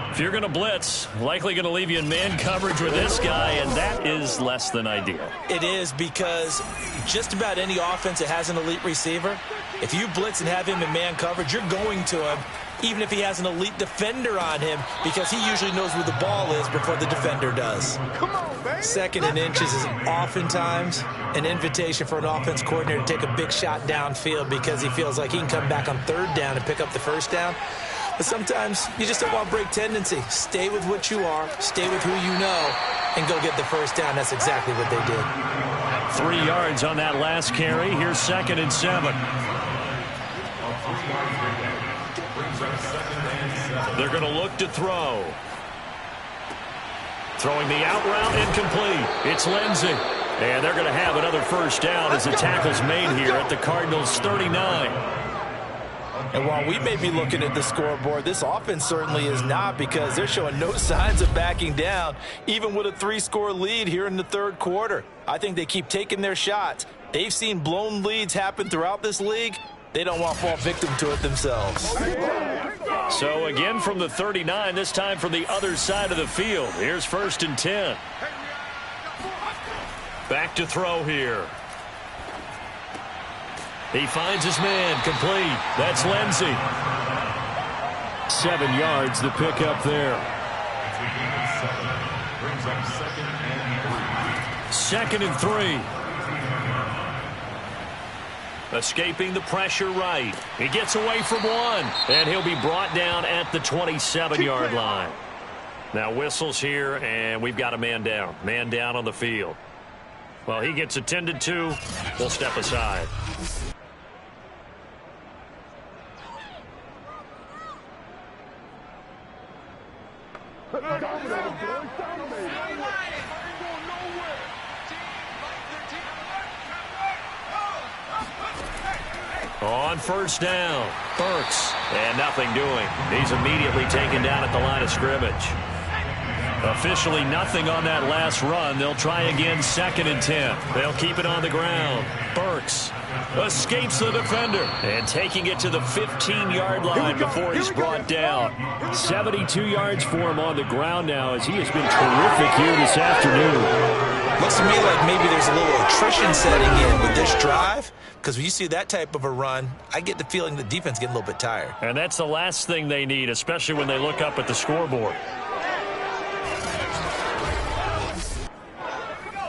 If you're going to blitz, likely going to leave you in man coverage with this guy, and that is less than ideal. It is, because just about any offense that has an elite receiver, if you blitz and have him in man coverage, you're going to him, even if he has an elite defender on him, because he usually knows where the ball is before the defender does. Come on, baby. 2nd and inches is oftentimes an invitation for an offense coordinator to take a big shot downfield because he feels like he can come back on 3rd down and pick up the first down. But sometimes you just don't want to break tendency. Stay with what you are, stay with who you know, and go get the first down. That's exactly what they did. 3 yards on that last carry. Here's 2nd and 7. They're going to look to throw. Throwing the out route, incomplete. It's Lindsey. And they're going to have another first down as the tackle's made here at the Cardinals' 39. And while we may be looking at the scoreboard, this offense certainly is not, because they're showing no signs of backing down, even with a 3-score lead here in the 3rd quarter. I think they keep taking their shots. They've seen blown leads happen throughout this league. They don't want to fall victim to it themselves. So again from the 39, this time from the other side of the field. Here's 1st and 10. Back to throw here. He finds his man, complete. That's Lindsey. 7 yards, the pickup there. Second and 3. Escaping the pressure right. He gets away from one, and he'll be brought down at the 27-yard line. Now whistles here, and we've got a man down. Man down on the field. Well, he gets attended to. We'll step aside. On first down, Burks, and nothing doing. He's immediately taken down at the line of scrimmage. Officially nothing on that last run. They'll try again, 2nd and 10. They'll keep it on the ground. Burks escapes the defender and taking it to the 15-yard line before he's brought down. 72 yards for him on the ground now as he has been terrific here this afternoon. Looks to me like maybe there's a little attrition setting in with this drive, because when you see that type of a run, I get the feeling the defense getting a little bit tired. And that's the last thing they need, especially when they look up at the scoreboard.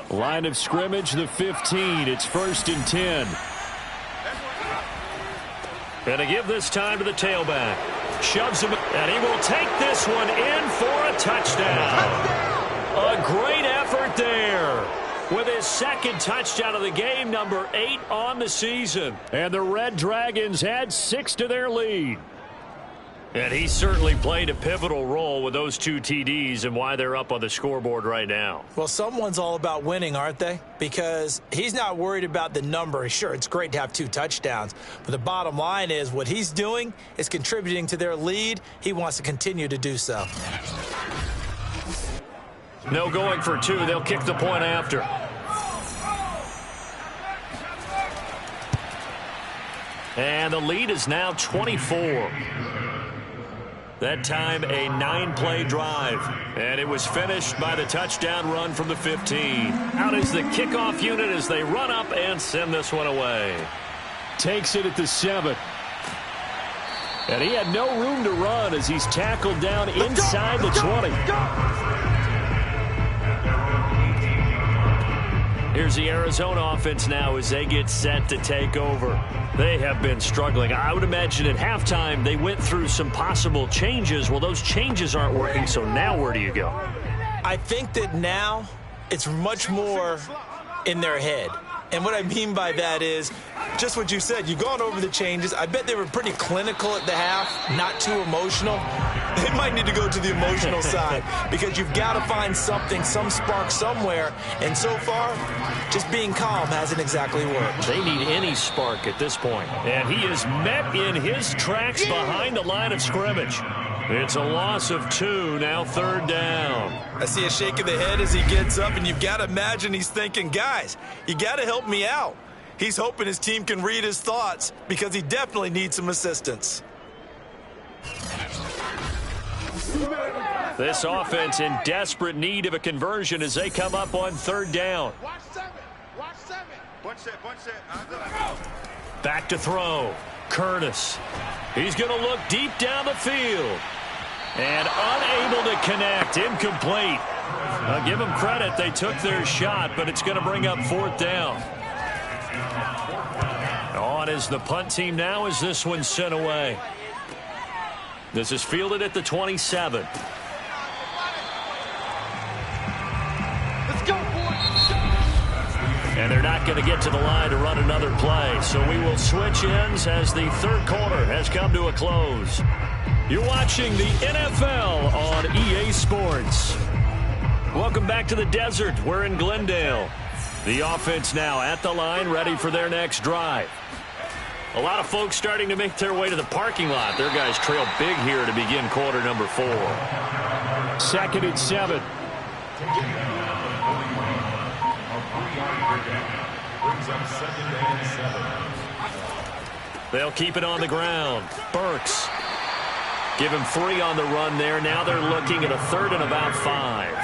Line of scrimmage, the 15. It's 1st and 10. And to give this time to the tailback. Shoves him, and he will take this one in for a touchdown. A great effort there with his 2nd touchdown of the game, number 8 on the season. And the Red Dragons add 6 to their lead. And he certainly played a pivotal role with those 2 TDs and why they're up on the scoreboard right now. Well, someone's all about winning, aren't they? Because he's not worried about the number. Sure, it's great to have 2 touchdowns, but the bottom line is what he's doing is contributing to their lead. He wants to continue to do so. No going for 2. They'll kick the point after. And the lead is now 24. That time a 9-play drive. And it was finished by the touchdown run from the 15. Out is the kickoff unit as they run up and send this one away. Takes it at the 7. And he had no room to run as he's tackled down inside the 20. Here's the Arizona offense now as they get set to take over. They have been struggling. I would imagine at halftime they went through some possible changes. Well, those changes aren't working, so now where do you go? I think that now it's much more in their head. And what I mean by that is just what you said. You've gone over the changes. I bet they were pretty clinical at the half, not too emotional. They might need to go to the emotional side because you've got to find something, some spark somewhere. And so far, just being calm hasn't exactly worked. They need any spark at this point. And he is met in his tracks behind the line of scrimmage. It's a loss of 2, now 3rd down. I see a shake of the head as he gets up, and you've got to imagine he's thinking, guys, you got to help me out. He's hoping his team can read his thoughts because he definitely needs some assistance. This offense in desperate need of a conversion as they come up on 3rd down. Watch 7. Watch 7. Bunch set. Back to throw. Curtis. He's going to look deep down the field. And unable to connect. Incomplete. I'll give them credit. They took their shot, but it's going to bring up 4th down. On is the punt team now as this one's sent away. This is fielded at the 27. Let's go, boys. And they're not going to get to the line to run another play. So we will switch ends as the 3rd quarter has come to a close. You're watching the NFL on EA Sports. Welcome back to the desert. We're in Glendale. The offense now at the line, ready for their next drive. A lot of folks starting to make their way to the parking lot. Their guys trail big here to begin quarter number 4. 2nd and 7. They'll keep it on the ground. Burks. Give him 3 on the run there. Now they're looking at a 3rd and about 5.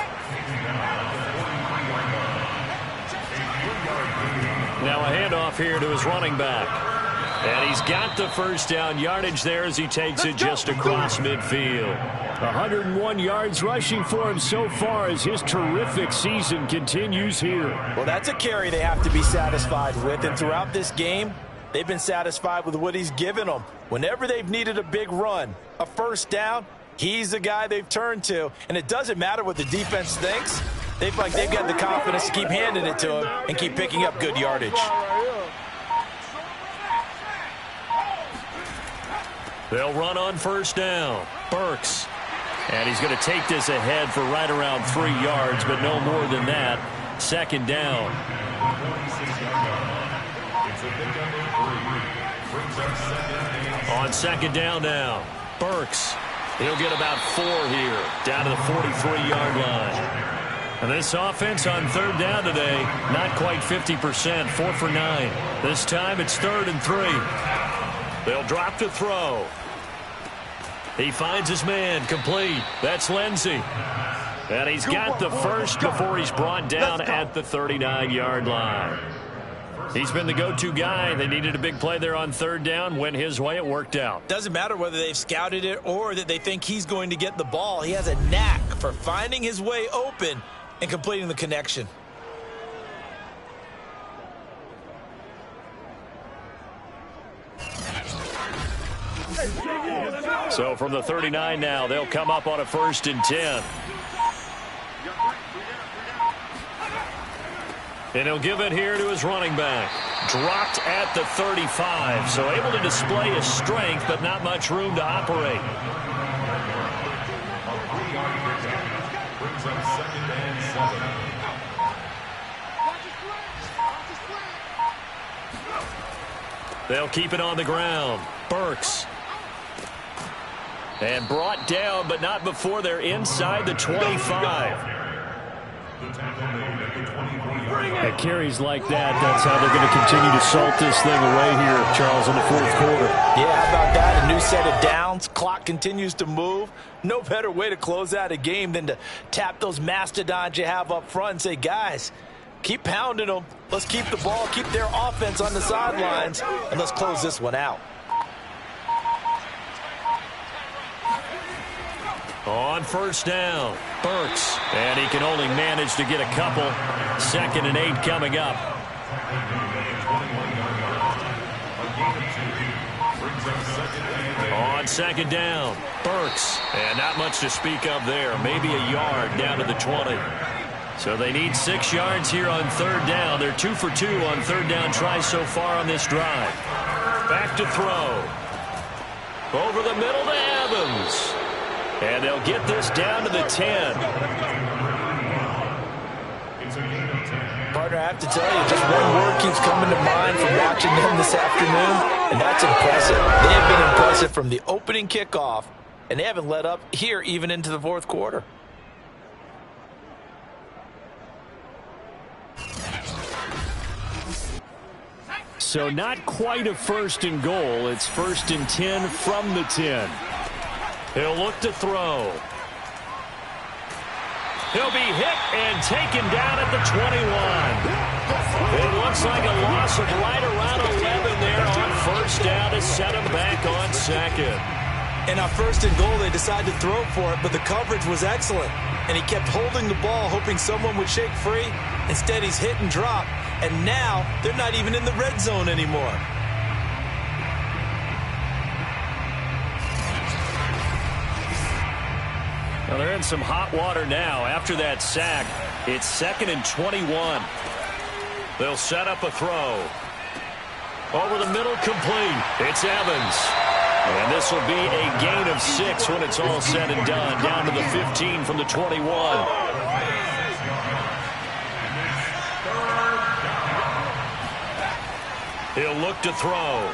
Now a handoff here to his running back. And he's got the first down yardage there as he takes it just across midfield. 101 yards rushing for him so far as his terrific season continues here. Well, that's a carry they have to be satisfied with. And throughout this game, they've been satisfied with what he's given them. Whenever they've needed a big run, a first down, he's the guy they've turned to. And it doesn't matter what the defense thinks. They feel like they've got the confidence to keep handing it to him and keep picking up good yardage. They'll run on first down. Burks. And he's going to take this ahead for right around 3 yards, but no more than that. Second down. On second down now. Burks. He'll get about 4 here, down to the 43-yard line. And this offense on third down today, not quite 50%, 4 for 9. This time it's 3rd and 3. They'll drop to throw. He finds his man, complete. That's Lindsey. And he's got the first before he's brought down at the 39-yard line. He's been the go-to guy. They needed a big play there on third down. Went his way. It worked out. Doesn't matter whether they've scouted it or that they think he's going to get the ball. He has a knack for finding his way open and completing the connection. So from the 39 now, they'll come up on a 1st and 10. And he'll give it here to his running back. Dropped at the 35, so able to display his strength, but not much room to operate. They'll keep it on the ground. Burks. And brought down, but not before they're inside the 25. At carries like that, that's how they're going to continue to salt this thing away here, Charles, in the 4th quarter. Yeah, how about that? A new set of downs. Clock continues to move. No better way to close out a game than to tap those mastodons you have up front and say, guys, keep pounding them. Let's keep the ball, keep their offense on the sidelines, and let's close this one out. On first down, Burks. And he can only manage to get a couple. 2nd and 8 coming up. On second down, Burks. And not much to speak of there. Maybe a yard down to the 20. So they need 6 yards here on third down. They're 2 for 2 on third down tries so far on this drive. Back to throw. Over the middle to Evans. And they'll get this down to the 10. Partner, I have to tell you, just one word keeps coming to mind from watching them this afternoon, and that's impressive. They have been impressive from the opening kickoff, and they haven't let up here even into the 4th quarter. So not quite a 1st and goal. It's 1st and 10 from the 10. He'll look to throw. He'll be hit and taken down at the 21. It looks like a loss of right around 11 there on first down to set him back on 2nd. And on 1st and goal, they decided to throw for it, but the coverage was excellent. And he kept holding the ball, hoping someone would shake free. Instead, he's hit and dropped. And now, they're not even in the red zone anymore. Well, they're in some hot water now. After that sack, it's 2nd and 21. They'll set up a throw. Over the middle, complete. It's Evans. And this will be a gain of 6 when it's all said and done. Down to the 15 from the 21. He'll look to throw.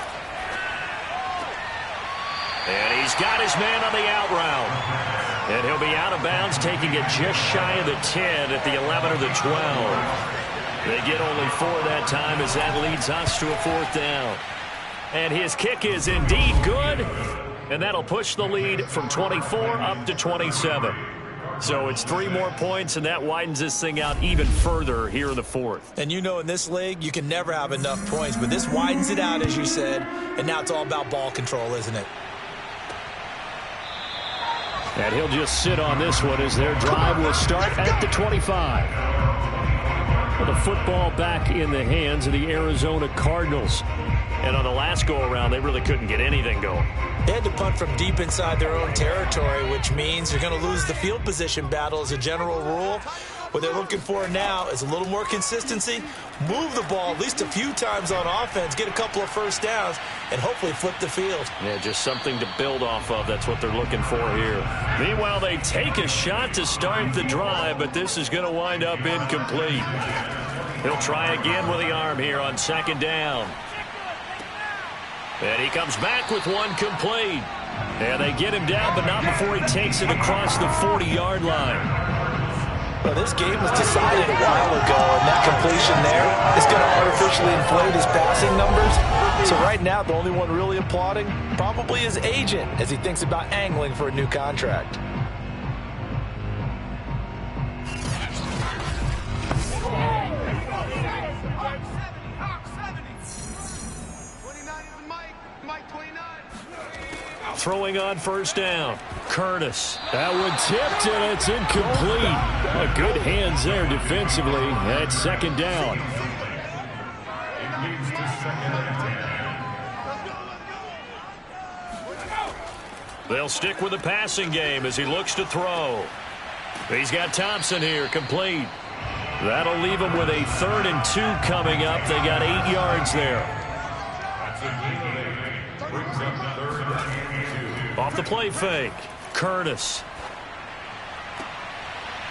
And he's got his man on the out route. And he'll be out of bounds, taking it just shy of the 10 at the 11 or the 12. They get only 4 that time as that leads us to a 4th down. And his kick is indeed good. And that'll push the lead from 24 up to 27. So it's 3 more points, and that widens this thing out even further here in the 4th. And you know in this league, you can never have enough points, but this widens it out, as you said, and now it's all about ball control, isn't it? And he'll just sit on this one as their drive will start at the 25. The football back in the hands of the Arizona Cardinals. And on the last go-around, they really couldn't get anything going. They had to punt from deep inside their own territory, which means you're going to lose the field position battle as a general rule. What they're looking for now is a little more consistency, move the ball at least a few times on offense, get a couple of first downs, and hopefully flip the field. Yeah, just something to build off of. That's what they're looking for here. Meanwhile, they take a shot to start the drive, but this is going to wind up incomplete. He'll try again with the arm here on 2nd down. And he comes back with one complete. And they get him down, but not before he takes it across the 40-yard line. Well, this game was decided a while ago, and that completion there is going to artificially inflate his passing numbers. So right now, the only one really applauding probably his agent as he thinks about angling for a new contract. Throwing on 1st down. Curtis. That one tipped, and it's incomplete. Good hands there defensively at 2nd down. They'll stick with the passing game as he looks to throw. He's got Thompson here, complete. That'll leave him with a 3rd and 2 coming up. They got 8 yards there. Off the play fake. Curtis.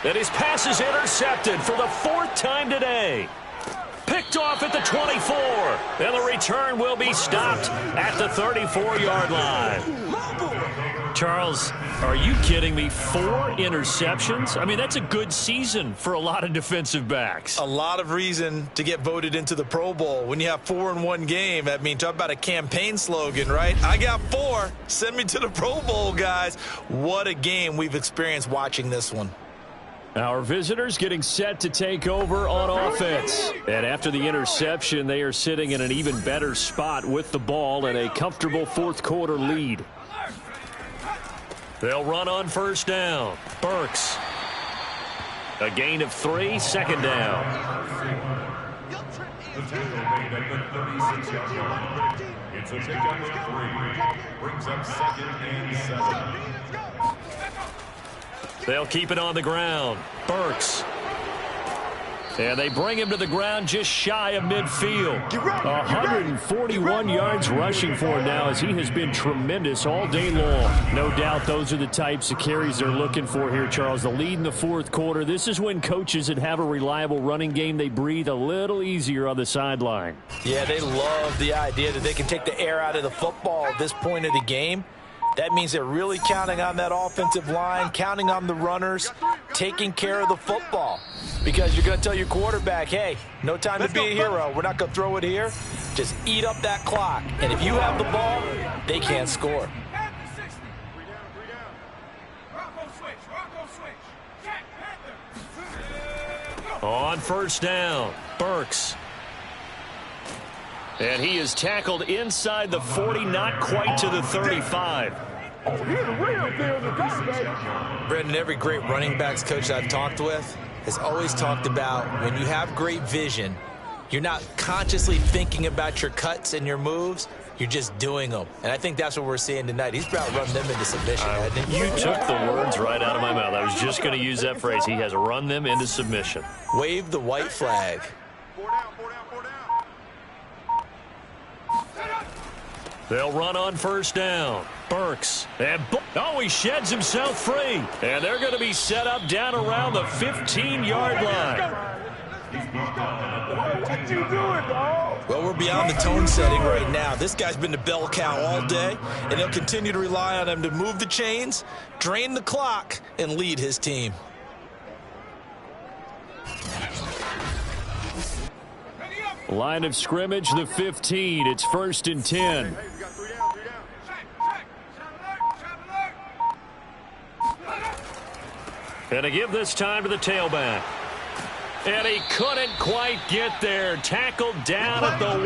And his pass is intercepted for the 4th time today. Picked off at the 24. And the return will be stopped at the 34-yard line. Charles, are you kidding me? 4 interceptions? I mean, that's a good season for a lot of defensive backs. A lot of reason to get voted into the Pro Bowl. When you have 4 in one game, I mean, talk about a campaign slogan, right? I got 4. Send me to the Pro Bowl, guys. What a game we've experienced watching this one. Our visitors getting set to take over on offense. And after the interception, they are sitting in an even better spot with the ball and a comfortable 4th quarter lead. They'll run on 1st down. Burks. A gain of 3, 2nd down. It's a pickup of 3. Brings up 2nd and 7. They'll keep it on the ground. Burks. And they bring him to the ground just shy of midfield. 141 yards rushing for him now as he has been tremendous all day long. No doubt those are the types of carries they're looking for here, Charles. The lead in the 4th quarter. This is when coaches that have a reliable running game, they breathe a little easier on the sideline. Yeah, they love the idea that they can take the air out of the football at this point of the game. That means they're really counting on that offensive line, counting on the runners, taking care of the football. Because you're going to tell your quarterback, hey, no time to be a hero. We're not going to throw it here. Just eat up that clock. And if you have the ball, they can't score. On 1st down, Burks. And he is tackled inside the 40, not quite to the 35. Brendan, every great running backs coach I've talked with has always talked about when you have great vision, you're not consciously thinking about your cuts and your moves. You're just doing them. And I think that's what we're seeing tonight. He's about to run them into submission, hasn't he? You took the words right out of my mouth. I was just going to use that phrase. He has run them into submission. Wave the white flag. They'll run on 1st down. Burks. And he sheds himself free. And they're going to be set up down around the 15-yard line. What you doing, dog? Well, we're beyond the tone setting right now. This guy's been the bell cow all day, and he'll continue to rely on him to move the chains, drain the clock, and lead his team. Line of scrimmage, the 15. It's 1st and 10. And to give this time to the tailback. And he couldn't quite get there. Tackled down at the 1.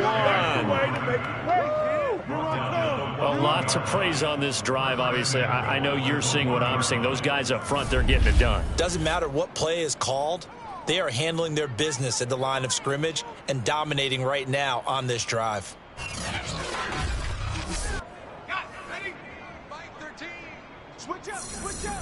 A lot to praise on this drive, obviously. I know you're seeing what I'm seeing. Those guys up front, they're getting it done. Doesn't matter what play is called. They are handling their business at the line of scrimmage and dominating right now on this drive. Got it. Ready? Fight 13. Switch up. Switch up.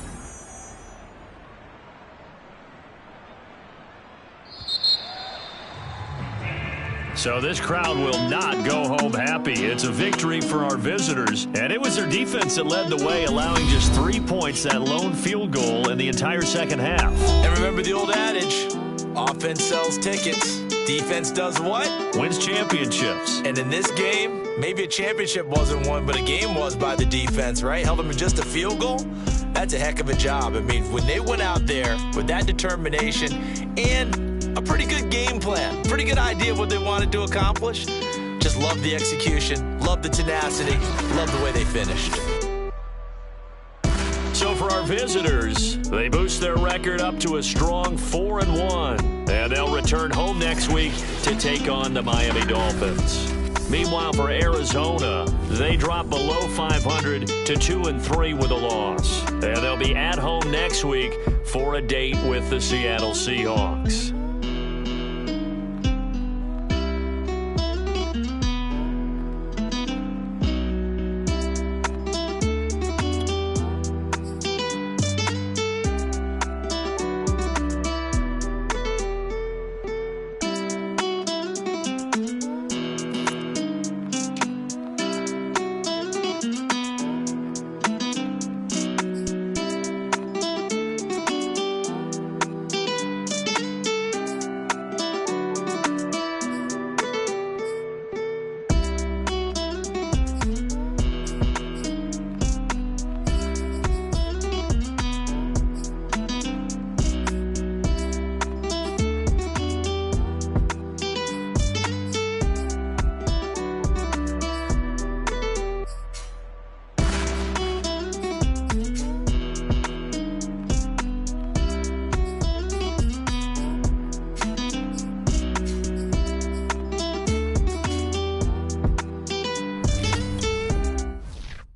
So this crowd will not go home happy. It's a victory for our visitors. And it was their defense that led the way, allowing just 3 points, that lone field goal in the entire second half. And remember the old adage, offense sells tickets. Defense does what? Wins championships. And in this game, maybe a championship wasn't won, but a game was by the defense, right? Held them to just a field goal. That's a heck of a job. I mean, when they went out there with that determination and a pretty good game plan, pretty good idea of what they wanted to accomplish. Just love the execution, love the tenacity, love the way they finished. So for our visitors, they boost their record up to a strong 4-1. And they'll return home next week to take on the Miami Dolphins. Meanwhile, for Arizona, they drop below 500 to 2-3 with a loss. And they'll be at home next week for a date with the Seattle Seahawks.